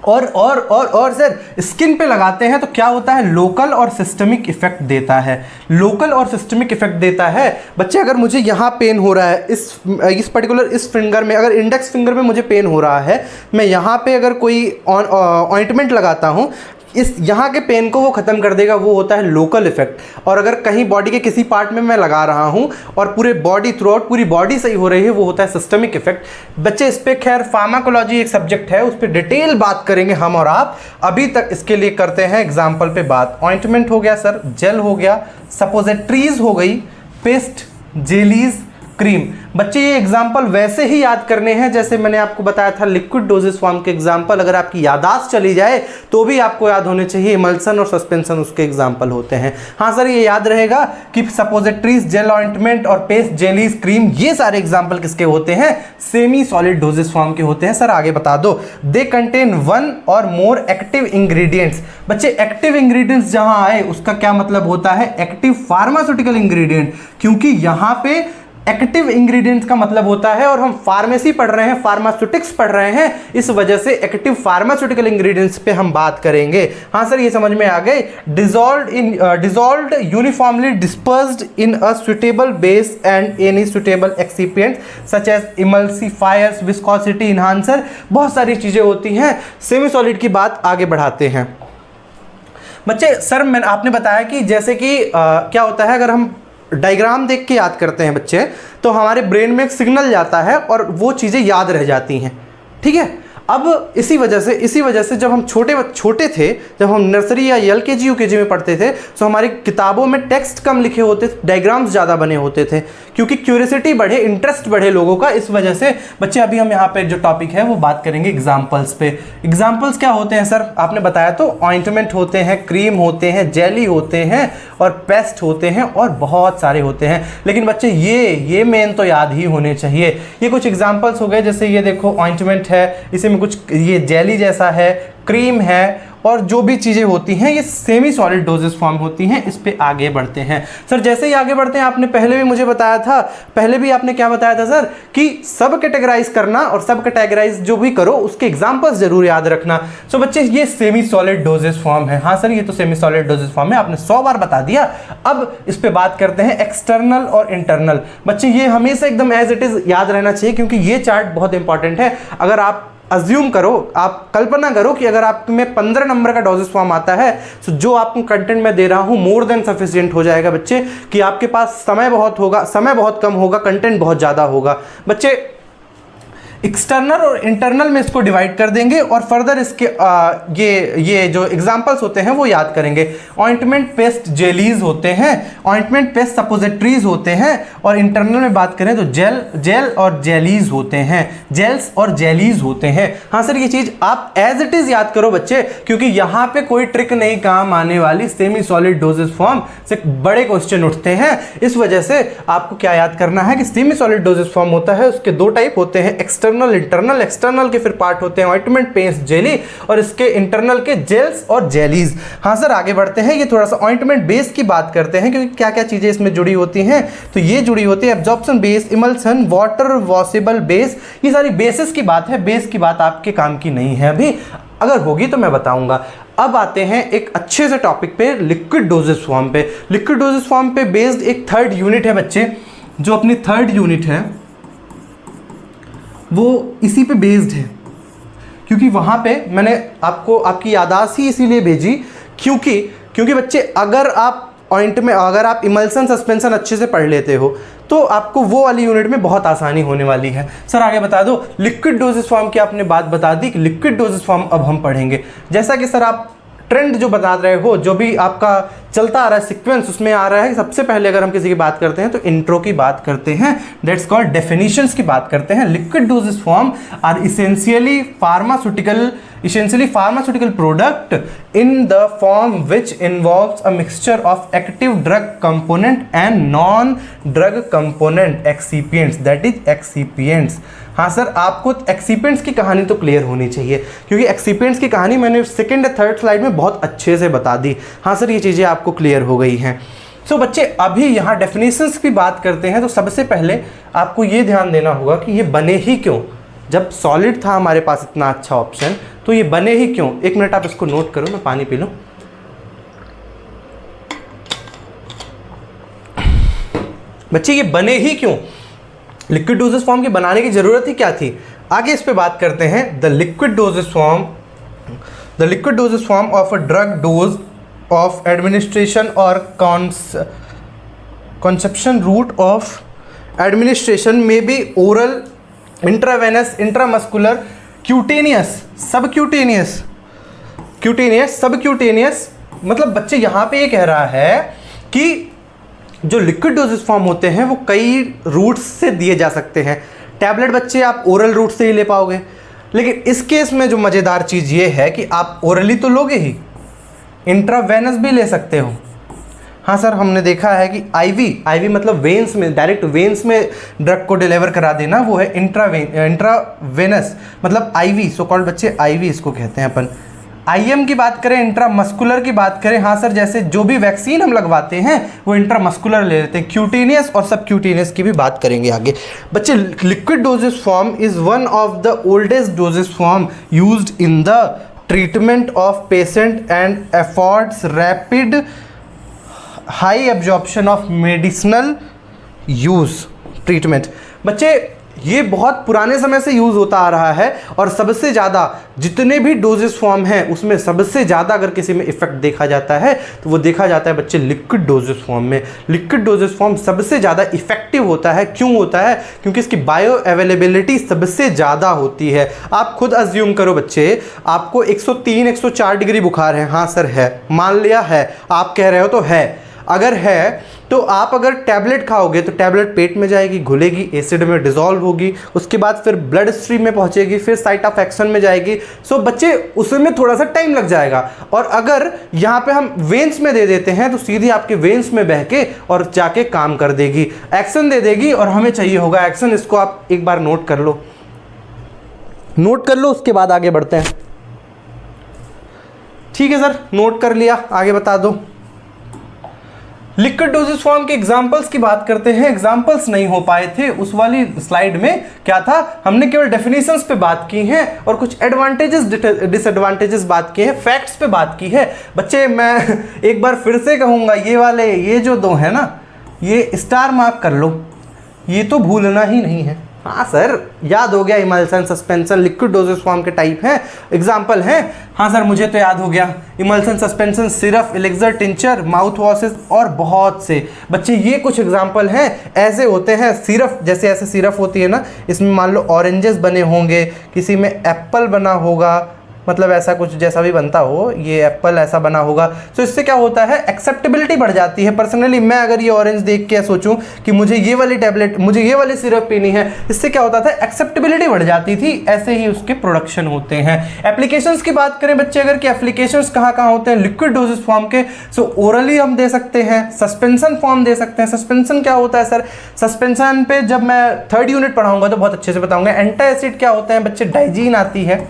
और सर स्किन पे लगाते हैं तो क्या होता है, लोकल और सिस्टमिक इफेक्ट देता है। लोकल और सिस्टमिक इफेक्ट देता है। बच्चे अगर मुझे यहाँ पेन हो रहा है, इस पर्टिकुलर इस फिंगर में, अगर इंडेक्स फिंगर में मुझे पेन हो रहा है, मैं यहाँ पे अगर कोई ऑइंटमेंट लगाता हूँ, इस यहाँ के पेन को वो ख़त्म कर देगा, वो होता है लोकल इफेक्ट। और अगर कहीं बॉडी के किसी पार्ट में मैं लगा रहा हूँ और पूरे बॉडी थ्रू आउट पूरी बॉडी सही हो रही है, वो होता है सिस्टमिक इफेक्ट। बच्चे इस पे खैर फार्माकोलॉजी एक सब्जेक्ट है, उस पर डिटेल बात करेंगे हम और आप। अभी तक इसके लिए करते हैं एग्जाम्पल पे बात। ऑइंटमेंट हो गया सर, जेल हो गया, सपोजिटरीज हो गई, पेस्ट, जेलीज, क्रीम। बच्चे ये एग्जाम्पल वैसे ही याद करने हैं जैसे मैंने आपको बताया था लिक्विड डोजेस फॉर्म के एग्जाम्पल। अगर आपकी यादाश्त चली जाए तो भी आपको याद होने चाहिए, इमल्सन और सस्पेंशन उसके एग्जाम्पल होते हैं। हाँ सर, ये याद रहेगा कि सपोजिटरीज, जेल, ऑइंटमेंट और पेस्ट, जेलीज, क्रीम, ये सारे एग्जाम्पल किसके होते हैं, सेमी सॉलिड डोजेस फॉर्म के होते हैं। सर आगे बता दो, दे कंटेन वन और मोर एक्टिव इंग्रेडिएंट्स। बच्चे एक्टिव इंग्रेडिएंट्स जहां आए उसका क्या मतलब होता है, एक्टिव फार्मास्यूटिकल इंग्रेडिएंट, क्योंकि यहां पे एक्टिव इंग्रेडिएंट्स का मतलब होता है, और हम फार्मेसी पढ़ रहे हैं, फार्मास्यूटिक्स पढ़ रहे हैं, इस वजह से एक्टिव फार्मास्यूटिकल इंग्रेडिएंट्स पे हम बात करेंगे। हाँ सर, ये समझ में आ गए। Dissolved uniformly dispersed in a suitable base and any suitable excipient such as emulsifiers, viscosity enhancer, बहुत सारी चीजें होती हैं। सेमी सॉलिड की बात आगे बढ़ाते हैं। बच्चे सर मैंने आपने बताया कि जैसे कि क्या होता है, अगर हम डायग्राम देख के याद करते हैं बच्चे, तो हमारे ब्रेन में एक सिग्नल जाता है और वो चीज़ें याद रह जाती हैं। ठीक है, अब इसी वजह से जब हम छोटे थे, जब हम नर्सरी या एलकेजी यूकेजी में पढ़ते थे, तो हमारी किताबों में टेक्स्ट कम लिखे होते थे, डायग्राम्स ज़्यादा बने होते थे, क्योंकि क्यूरियोसिटी बढ़े, इंटरेस्ट बढ़े लोगों का। इस वजह से बच्चे अभी हम यहाँ पे जो टॉपिक है वो बात करेंगे एग्जाम्पल्स पे। एग्जाम्पल्स क्या होते हैं सर, आपने बताया तो ऑइंटमेंट होते हैं, क्रीम होते हैं, जेली होते हैं और पेस्ट होते हैं और बहुत सारे होते हैं। लेकिन बच्चे ये मेन तो याद ही होने चाहिए। ये कुछ एग्जाम्पल्स हो गए, जैसे ये देखो ऑइंटमेंट है, इसे कुछ ये जेली जैसा है, क्रीम है, और जो भी चीजें होती हैं ये सेमी सॉलिड डोजेस फॉर्म होती हैं। इस पे आगे बढ़ते हैं सर। जैसे ही आगे बढ़ते हैं, आपने पहले भी मुझे बताया था, पहले भी आपने क्या बताया था सर, कि सब कैटेगराइज करना, और सब कैटेगराइज जो भी करो उसके एग्जांपल्स जरूर याद रखना। सो बच्चे ये सेमी सॉलिड डोजेस फॉर्म है। हाँ सर, ये तो सेमी सॉलिड डोजेस फॉर्म है, आपने 100 बार बता दिया। अब इस पे बात करते हैं एक्सटर्नल और इंटरनल। बच्चे ये हमेशा एकदम एज इट इज याद रहना चाहिए, क्योंकि ये चार्ट बहुत इंपॉर्टेंट है। अगर आप अज्यूम करो, आप कल्पना करो कि अगर आप में 15 नंबर का डोजेस फॉर्म आता है, तो जो आपको कंटेंट मैं दे रहा हूं मोर देन सफिशिएंट हो जाएगा बच्चे, कि आपके पास समय बहुत कम होगा, कंटेंट बहुत ज्यादा होगा। बच्चे एक्सटर्नल और इंटरनल में इसको डिवाइड कर देंगे और फर्दर इसके ये जो एग्जांपल्स होते हैं वो याद करेंगे। ऑइंटमेंट, पेस्ट, जेलीज होते हैं, ऑइंटमेंट, पेस्ट, सपोजिटरीज होते हैं, और इंटरनल में बात करें तो जेल और जेलीज होते हैं, जेल्स और जेलीज होते हैं। हाँ सर, ये चीज आप एज इट इज याद करो बच्चे, क्योंकि यहाँ पे कोई ट्रिक नहीं काम आने वाली। सेमी सॉलिड डोजेस फॉर्म से बड़े क्वेश्चन उठते हैं, इस वजह से आपको क्या याद करना है कि सेमी सॉलिड डोजेस फॉर्म होता है, उसके दो टाइप होते हैं, एक्सटर्नल एक्सटर्नल, इंटरनल, एक्सटर्नल के फिर पार्ट होते हैं ऑइंटमेंट, पेस्ट, जेली, और इसके इंटरनल के जेल्स और जेलीज। हाँ सर आगे बढ़ते हैं, ये थोड़ा सा ऑइंटमेंट बेस की बात करते हैं क्योंकि क्या क्या चीज़ें इसमें जुड़ी होती हैं। तो ये जुड़ी होती है absorption base, emulsion, water washable base, ये सारी बेसिस की बात है। बेस की बात आपके काम की नहीं है अभी, अगर होगी तो मैं बताऊंगा। अब आते हैं एक अच्छे से टॉपिक पे, लिक्विड डोजेस फॉर्म पे। लिक्विड डोजेस फॉर्म पे बेस्ड एक थर्ड यूनिट है बच्चे, जो अपनी थर्ड यूनिट है वो इसी पे बेस्ड है, क्योंकि वहां पे मैंने आपको आपकी याददाश्त ही इसीलिए भेजी क्योंकि बच्चे अगर आप अगर आप इमल्सन सस्पेंशन अच्छे से पढ़ लेते हो तो आपको वो वाली यूनिट में बहुत आसानी होने वाली है। सर आगे बता दो, लिक्विड डोजेस फॉर्म की आपने बात बता दी कि लिक्विड डोजेस फॉर्म अब हम पढ़ेंगे। जैसा कि सर आप ट्रेंड जो बता रहे हो, जो भी आपका चलता आ रहा है सीक्वेंस, उसमें आ रहा है सबसे पहले अगर हम किसी की बात करते हैं तो इंट्रो की बात करते हैं, दैट्स कॉल्ड डेफिनेशंस की बात करते हैं। Liquid dosage form are essentially pharmaceutical product in the form which involves a mixture of active drug component and non drug component excipients, that is excipients. हाँ सर आपको एक्सिपिएंट्स की कहानी तो clear होनी चाहिए, क्योंकि एक्सिपिएंट्स की कहानी मैंने सेकंड या थर्ड स्लाइड में बहुत अच्छे से बता दी। हाँ सर ये चीज़ें आपको क्लियर हो गई हैं। सो बच्चे अभी यहाँ डेफिनेशंस की बात करते हैं, तो सबसे पहले आपको ये ध्यान देना होगा कि ये बने ही क्यों। जब सॉलिड था हमारे पास इतना अच्छा ऑप्शन, तो ये बने ही क्यों। एक मिनट आप इसको नोट करो, मैं पानी पी लूँ। बच्चे ये बने ही क्यों, लिक्विड डोजेस फॉर्म के बनाने की जरूरत ही क्या थी, आगे इस पे बात करते हैं। The liquid dosage form of a drug dose of administration और conception route of administration may be oral, intravenous, intramuscular, cutaneous, subcutaneous। मतलब बच्चे यहाँ पे ये कह रहा है कि जो लिक्विड डोजेस फॉर्म होते हैं वो कई रूट्स से दिए जा सकते हैं। टैबलेट बच्चे आप ओरल रूट से ही ले पाओगे, लेकिन इस केस में जो मज़ेदार चीज़ ये है कि आप ओरली तो लोगे ही, इंट्रावेनस भी ले सकते हो। हाँ सर हमने देखा है कि आईवी मतलब वेन्स में, डायरेक्ट वेन्स में ड्रग को डिलीवर करा देना, वो है इंट्रावेनस मतलब आईवी, सो कॉल्ड बच्चे आईवी इसको कहते हैं अपन। आईएम की बात करें, इंट्रामस्कुलर की बात करें, हाँ सर जैसे जो भी वैक्सीन हम लगवाते हैं वो इंट्रामस्कुलर ले लेते हैं। क्यूटेनियस और सबक्यूटेनियस की भी बात करेंगे आगे। बच्चे liquid dosage form is one of the oldest doses form used in the treatment of patient and affords rapid high absorption of medicinal use treatment. बच्चे ये बहुत पुराने समय से यूज़ होता आ रहा है, और सबसे ज़्यादा जितने भी डोजेस फॉर्म हैं उसमें सबसे ज़्यादा अगर किसी में इफेक्ट देखा जाता है तो वो देखा जाता है बच्चे लिक्विड डोजेस फॉर्म में। लिक्विड डोजेस फॉर्म सबसे ज़्यादा इफेक्टिव होता है। क्यों होता है? क्योंकि इसकी बायो अवेलेबिलिटी सबसे ज़्यादा होती है। आप खुद अज्यूम करो बच्चे, आपको 103-104 डिग्री बुखार है, हाँ सर है, मान लिया है, आप कह रहे हो तो है, अगर है तो आप अगर टैबलेट खाओगे तो टैबलेट पेट में जाएगी, घुलेगी, एसिड में डिसॉल्व होगी, उसके बाद फिर ब्लड स्ट्रीम में पहुंचेगी, फिर साइट ऑफ एक्शन में जाएगी। सो बच्चे उसमें थोड़ा सा टाइम लग जाएगा। और अगर यहाँ पे हम वेन्स में दे देते हैं तो सीधी आपके वेन्स में बह के और जाके काम कर देगी, एक्शन दे देगी, और हमें चाहिए होगा एक्शन। इसको आप एक बार नोट कर लो, उसके बाद आगे बढ़ते हैं। ठीक है सर, नोट कर लिया, आगे बता दो। लिक्विड डोजेस फॉर्म के एग्जांपल्स की बात करते हैं। एग्जांपल्स नहीं हो पाए थे उस वाली स्लाइड में, क्या था, हमने केवल डेफिनेशंस पे बात की हैं और कुछ एडवांटेजेस डिसएडवांटेजेस बात किए हैं, फैक्ट्स पे बात की है। बच्चे मैं एक बार फिर से कहूँगा, ये जो दो है ना, ये स्टार मार्क कर लो, ये तो भूलना ही नहीं है। हाँ सर याद हो गया, emulsion suspension liquid dosage form के टाइप हैं, एग्जाम्पल हैं। हाँ सर मुझे तो याद हो गया, emulsion suspension, syrup, elixir, tincture, mouth washes और बहुत से। बच्चे ये कुछ एग्जाम्पल हैं, ऐसे होते हैं। सिरप, जैसे ऐसे सिरप होती है ना, इसमें मान लो ऑरेंजेस बने होंगे, किसी में एप्पल बना होगा, मतलब ऐसा कुछ जैसा भी बनता हो, ये एप्पल ऐसा बना होगा। तो इससे क्या होता है, एक्सेप्टेबिलिटी बढ़ जाती है। पर्सनली मैं अगर ये ऑरेंज देख के सोचूं कि मुझे ये वाली टैबलेट, मुझे ये वाली सिरप पीनी है, इससे क्या होता था, एक्सेप्टेबिलिटी बढ़ जाती थी। ऐसे ही उसके प्रोडक्शन होते हैं। एप्लीकेशंस की बात करें बच्चे अगर, कि एप्लीकेशंस कहाँ कहाँ होते हैं, लिक्विड डोजेस फॉर्म के। सो ओरली हम दे सकते हैं, सस्पेंशन फॉर्म दे सकते हैं। सस्पेंशन क्या होता है सर, सस्पेंशन पे जब मैं 3rd यूनिट पढ़ाऊंगा तो बहुत अच्छे से बताऊंगा। एंटासिड क्या होता है बच्चे, डाइजीन आती है,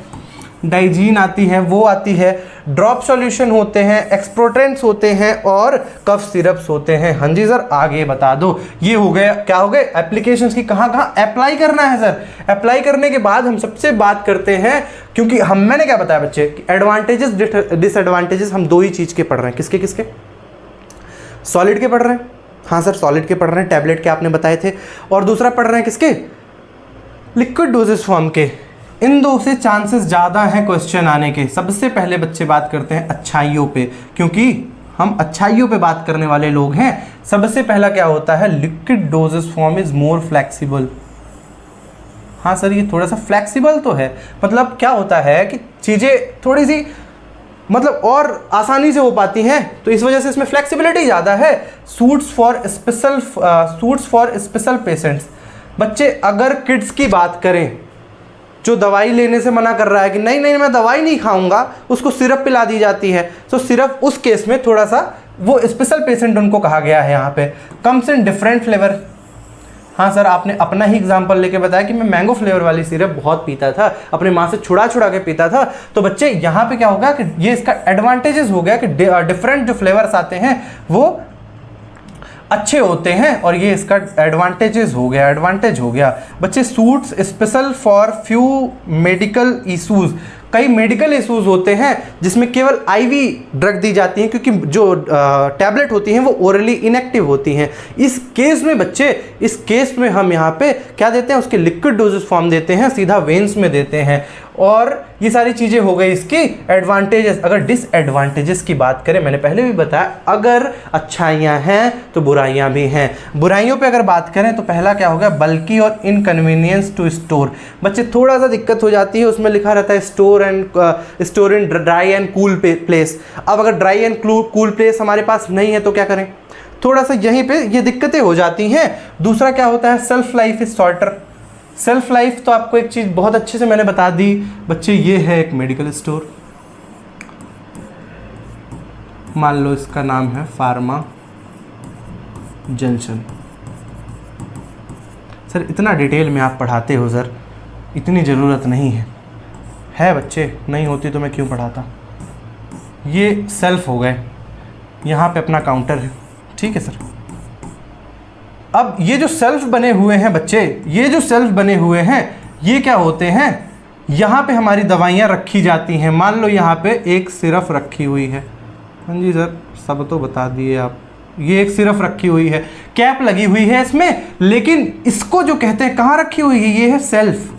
डाइजीन आती है, वो आती है। ड्रॉप सॉल्यूशन होते हैं, एक्सप्रोटेंट्स होते हैं और कफ सिरप्स होते हैं। हाँ जी सर, आगे बता दो। ये हो गया, क्या हो गए, एप्लीकेशंस की कहाँ कहाँ अप्लाई करना है सर। अप्लाई करने के बाद हम सबसे बात करते हैं, क्योंकि मैंने क्या बताया बच्चे कि एडवांटेजेस डिसएडवांटेजेस हम 2 ही चीज़ के पढ़ रहे हैं। किसके किसके, सॉलिड के पढ़ रहे हैं। हाँ सर, सॉलिड के पढ़ रहे हैं, टैबलेट के आपने बताए थे। और दूसरा पढ़ रहे हैं किसके, लिक्विड डोजेस फॉर्म के। इन 2 से चांसेस ज़्यादा हैं क्वेश्चन आने के। सबसे पहले बच्चे बात करते हैं अच्छाइयों पे, क्योंकि हम अच्छाइयों पे बात करने वाले लोग हैं। सबसे पहला क्या होता है, liquid dosage form is more flexible. हाँ सर, ये थोड़ा सा फ्लेक्सिबल तो है, मतलब क्या होता है कि चीज़ें थोड़ी सी मतलब और आसानी से हो पाती हैं, तो इस वजह से इसमें फ्लेक्सिबिलिटी ज़्यादा है। Suits for special patients. बच्चे अगर किड्स की बात करें, जो दवाई लेने से मना कर रहा है कि नहीं नहीं मैं दवाई नहीं खाऊंगा, उसको सिरप पिला दी जाती है। तो सिरप उस केस में थोड़ा सा वो स्पेशल पेशेंट उनको कहा गया है यहाँ पे। Comes in different flavour. हाँ सर, आपने अपना ही एग्जांपल लेके बताया कि मैं मैंगो फ्लेवर वाली सिरप बहुत पीता था, अपने माँ से छुड़ा छुड़ा के पीता था। तो बच्चे यहाँ पे क्या होगा कि ये इसका एडवांटेजेस हो गया कि डिफरेंट जो फ्लेवर्स आते हैं वो अच्छे होते हैं, और ये इसका एडवांटेज हो गया बच्चे। Suits special for few medical issues. कई मेडिकल इशूज़ होते हैं जिसमें केवल आईवी ड्रग दी जाती हैं, क्योंकि जो टैबलेट होती हैं वो ओरली इनएक्टिव होती हैं। इस केस में बच्चे, इस केस में हम यहाँ पे क्या देते हैं, उसके लिक्विड डोजेस फॉर्म देते हैं, सीधा वेन्स में देते हैं। और ये सारी चीज़ें हो गई इसकी एडवांटेजेस। अगर डिसएडवांटेजेस की बात करें, मैंने पहले भी बताया, अगर अच्छाइयाँ हैं तो बुराइयाँ भी हैं। बुराइयों पे अगर बात करें तो पहला क्या होगा, बल्कि और इनकन्वीनियंस टू स्टोर। बच्चे थोड़ा सा दिक्कत हो जाती है, उसमें लिखा रहता है store in dry and cool place. अब अगर ड्राई एंड कूल प्लेस हमारे पास नहीं है तो क्या करें, थोड़ा सा यहीं पे ये दिक्कतें हो जाती हैं। दूसरा क्या होता है, self life is shorter. Self life तो आपको एक चीज़ बहुत अच्छे से मैंने बता दी बच्चे, ये है एक मेडिकल स्टोर, मान लो इसका नाम है फार्मा जंक्शन। सर इतना डिटेल में आप पढ़ाते हो सर, इतनी ज़रूरत नहीं है बच्चे, नहीं होती तो मैं क्यों पढ़ाता। ये सेल्फ हो गए, यहाँ पे अपना काउंटर है, ठीक है सर। अब ये जो सेल्फ बने हुए हैं बच्चे, ये जो सेल्फ बने हुए हैं ये क्या होते हैं, यहाँ पे हमारी दवाइयाँ रखी जाती हैं। मान लो यहाँ पे एक सिरप रखी हुई है, हाँ जी सर सब तो बता दिए आप, ये एक सिरप रखी हुई है, कैप लगी हुई है इसमें, लेकिन इसको जो कहते हैं कहाँ रखी हुई है, ये है सेल्फ।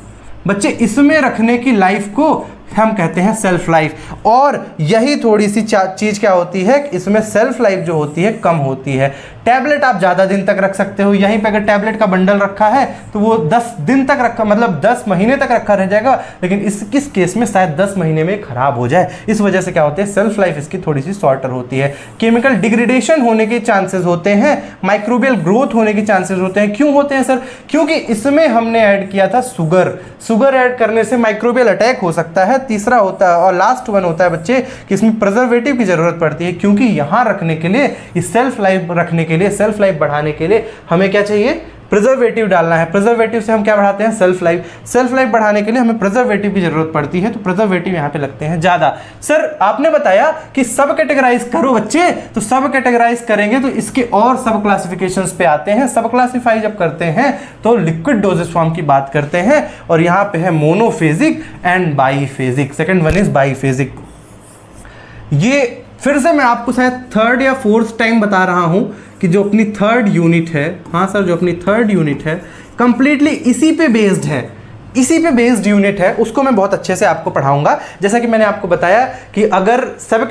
बच्चे इसमें रखने की लाइफ को हम कहते हैं सेल्फ लाइफ। और यही थोड़ी सी चीज़ क्या होती है, इसमें सेल्फ लाइफ जो होती है कम होती है। टैबलेट आप ज़्यादा दिन तक रख सकते हो, यहीं पे अगर टैबलेट का बंडल रखा है तो वो 10 दिन तक रखा, मतलब 10 महीने तक रखा रह जाएगा, लेकिन किस केस में शायद 10 महीने में ख़राब हो जाए। इस वजह से क्या होते हैं, सेल्फ लाइफ इसकी थोड़ी सी शॉर्टर होती है। केमिकल डिग्रेडेशन होने के चांसेस होते हैं, माइक्रोबियल ग्रोथ होने के चांसेस होते हैं। क्यों होते हैं सर, क्योंकि इसमें हमने ऐड किया था शुगर ऐड करने से माइक्रोबियल अटैक हो सकता है। तीसरा होता है और लास्ट वन होता है बच्चे कि इसमें प्रिजर्वेटिव की ज़रूरत पड़ती है, क्योंकि यहाँ रखने के लिए, इस सेल्फ लाइफ रखने के लिए, सेल्फ लाइफ बढ़ाने के लिए हमें क्या चाहिए, प्रिजर्वेटिव डालना है। प्रिजर्वेटिव से हम क्या बढ़ाते हैं, सेल्फ लाइफ बढ़ाने के लिए हमें प्रिजर्वेटिव की जरूरत पड़ती है, तो प्रिजर्वेटिव यहाँ पे लगते हैं ज़्यादा। सर आपने बताया कि सब कैटेगराइज करो बच्चे, तो सब कैटेगराइज करेंगे तो इसके और सब क्लासिफिकेशंस पे आते हैं। सब क्लासिफाई जब करते हैं तो लिक्विड डोजेस फॉर्म की बात करते हैं, और यहाँ पे है monophasic and biphasic. Second one is biphasic. ये फिर से मैं आपको शायद 3rd या 4th टाइम बता रहा हूं कि जो अपनी 3rd यूनिट है, हाँ सर जो अपनी 3rd यूनिट है कंप्लीटली इसी पे बेस्ड है। इसी पे बेस्ड यूनिट है, उसको मैं बहुत अच्छे से आपको पढ़ाऊंगा। जैसा कि मैंने आपको बताया कि अगर सब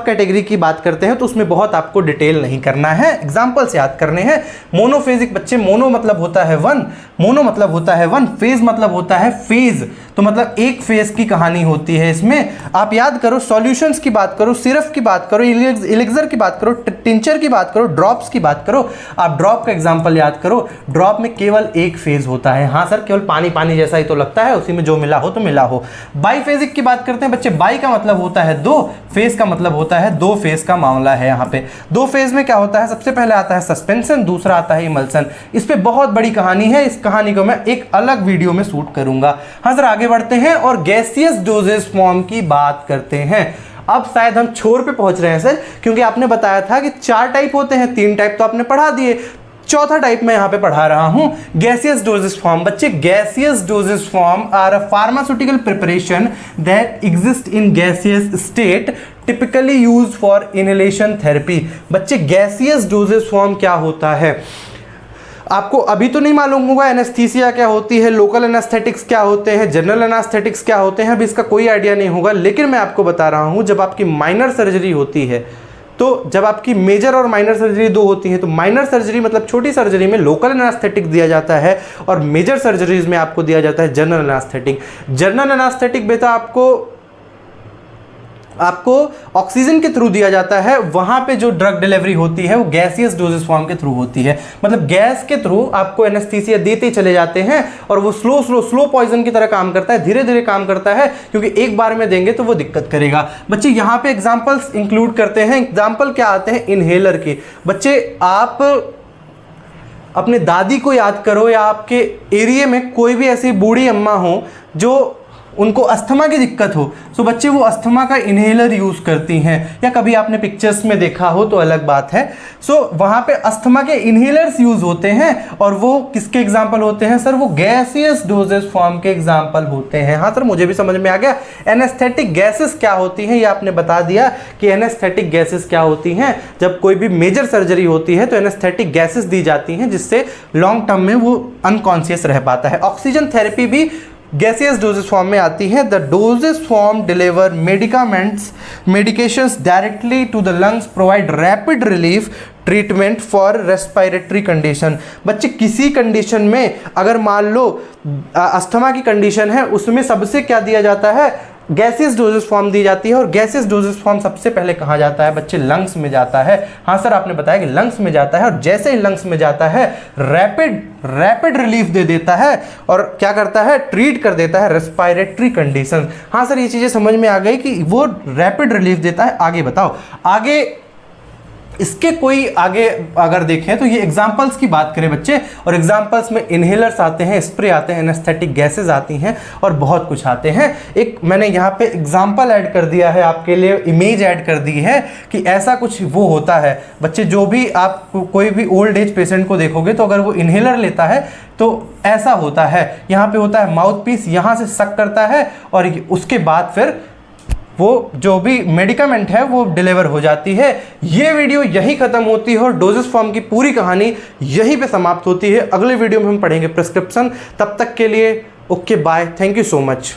कैटेगरी की बात करते हैं तो उसमें बहुत आपको डिटेल नहीं करना है, एग्जांपल्स याद करने हैं। मोनोफेजिक बच्चे, मोनो मतलब होता है वन, मोनो मतलब होता है वन, फेज मतलब होता है फेज, तो मतलब एक फेज की कहानी होती है इसमें। आप याद करो, सॉल्यूशंस की बात करो, सिरप की बात करो, इलेक्सर की बात करो, टिंचर की बात करो, ड्रॉप्स की बात करो। आप ड्रॉप का एग्जांपल याद करो, ड्रॉप में केवल एक फेज होता है। हाँ सर, केवल पानी पानी जैसा ही तो लगता है, उसी में जो मिला हो तो मिला हो। बाईफेजिक की बात करते हैं बच्चे, बाई का मतलब होता है दो, फेज का मतलब होता है दो फेज का मामला है। यहाँ पे दो फेज में क्या होता है, सबसे पहले आता है सस्पेंशन, दूसरा आता है इमल्सन। इस पे बहुत बड़ी कहानी है, इस कहानी को मैं एक अलग वीडियो में शूट करूंगा। हाँ सर, आगे बढ़ते हैं और गैसियस डोजेज फॉर्म की बात करते हैं। अब शायद हम छोर पे पहुंच रहे हैं सर, क्योंकि आपने बताया था कि 4 टाइप होते हैं, 3 टाइप तो आपने पढ़ा दिए, चौथा टाइप मैं यहां पे पढ़ा रहा हूं, गैसियस डोजेज फॉर्म। बच्चे, gaseous dosage form are a pharmaceutical preparation that exist in gaseous state, typically used for inhalation therapy. बच्चे, गैसियस डोजेज फॉर्म क्या होता है आपको अभी तो नहीं मालूम होगा। एनेस्थीसिया क्या होती है, लोकल एनेस्थेटिक्स क्या होते हैं, जनरल एनेस्थेटिक्स क्या होते हैं, अभी इसका कोई आइडिया नहीं होगा। लेकिन मैं आपको बता रहा हूं, जब आपकी माइनर सर्जरी होती है, तो जब आपकी मेजर और माइनर सर्जरी दो होती है, तो माइनर सर्जरी मतलब छोटी सर्जरी में लोकल एनेस्थेटिक दिया जाता है और मेजर सर्जरीज में आपको दिया जाता है जनरल एनेस्थेटिक। जनरल एनेस्थेटिक बेटा आपको ऑक्सीजन के थ्रू दिया जाता है। वहां पे जो ड्रग डिलीवरी होती है वो गैसियस डोजेज फॉर्म के थ्रू होती है, मतलब गैस के थ्रू आपको एनेस्थीसिया देते चले जाते हैं और वो स्लो पॉइजन की तरह काम करता है, धीरे धीरे काम करता है, क्योंकि एक बार में देंगे तो वो दिक्कत करेगा। बच्चे, यहाँ पे एग्जाम्पल्स इंक्लूड करते हैं। एग्जाम्पल क्या आते हैं इनहेलर के। बच्चे, आप अपने दादी को याद करो या आपके एरिया में कोई भी ऐसी बूढ़ी अम्मा हो जो उनको अस्थमा की दिक्कत हो, तो बच्चे वो अस्थमा का इनहेलर यूज करती हैं, या कभी आपने पिक्चर्स में देखा हो तो अलग बात है। वहां पे अस्थमा के इनहेलर्स यूज होते हैं और वो किसके एग्जाम्पल होते हैं सर, वो गैसियस डोजेज फॉर्म के एग्जाम्पल होते हैं। हाँ सर, मुझे भी समझ में आ गया। एनेस्थेटिक गैसेस क्या होती हैं ये आपने बता दिया कि एनेस्थेटिक गैसेस क्या होती हैं। जब कोई भी मेजर सर्जरी होती है तो एनेस्थेटिक गैसेस दी जाती हैं, जिससे लॉन्ग टर्म में वो अनकॉन्शियस रह पाता है। ऑक्सीजन थेरेपी भी गैसियस डोजेज फॉर्म में आती है। The dosage form deliver medications directly to the lungs, provide rapid relief treatment for respiratory condition. बच्चे, किसी कंडीशन में अगर मान लो अस्थमा की कंडीशन है, उसमें सबसे क्या दिया जाता है, गैसियस डोजेज फॉर्म दी जाती है। और गैसियस डोजेज फॉर्म सबसे पहले कहाँ जाता है बच्चे, लंग्स में जाता है। हाँ सर, आपने बताया कि लंग्स में जाता है, और जैसे ही लंग्स में जाता है रैपिड रिलीफ दे देता है और क्या करता है, ट्रीट कर देता है रेस्पिरेटरी कंडीशन। हाँ सर, ये चीज़ें समझ में आ गई कि वो रैपिड रिलीफ देता है। आगे बताओ, आगे इसके कोई आगे अगर देखें तो ये एग्जाम्पल्स की बात करें बच्चे, और एग्जाम्पल्स में इनहेलर्स आते हैं, स्प्रे आते हैं, एनेस्थेटिक गैसेस आती हैं और बहुत कुछ आते हैं। एक मैंने यहाँ पे एग्जाम्पल ऐड कर दिया है आपके लिए, इमेज ऐड कर दी है कि ऐसा कुछ वो होता है। बच्चे, जो भी आप कोई भी ओल्ड एज पेशेंट को देखोगे तो अगर वो इनहेलर लेता है तो ऐसा होता है। यहाँ पे होता है माउथ पीस, यहाँ से सक करता है और उसके बाद फिर वो जो भी मेडिकामेंट है वो डिलीवर हो जाती है। ये वीडियो यही खत्म होती है और डोजेस फॉर्म की पूरी कहानी यहीं पे समाप्त होती है। अगले वीडियो में हम पढ़ेंगे प्रिस्क्रिप्शन। तब तक के लिए okay, bye, thank you so much.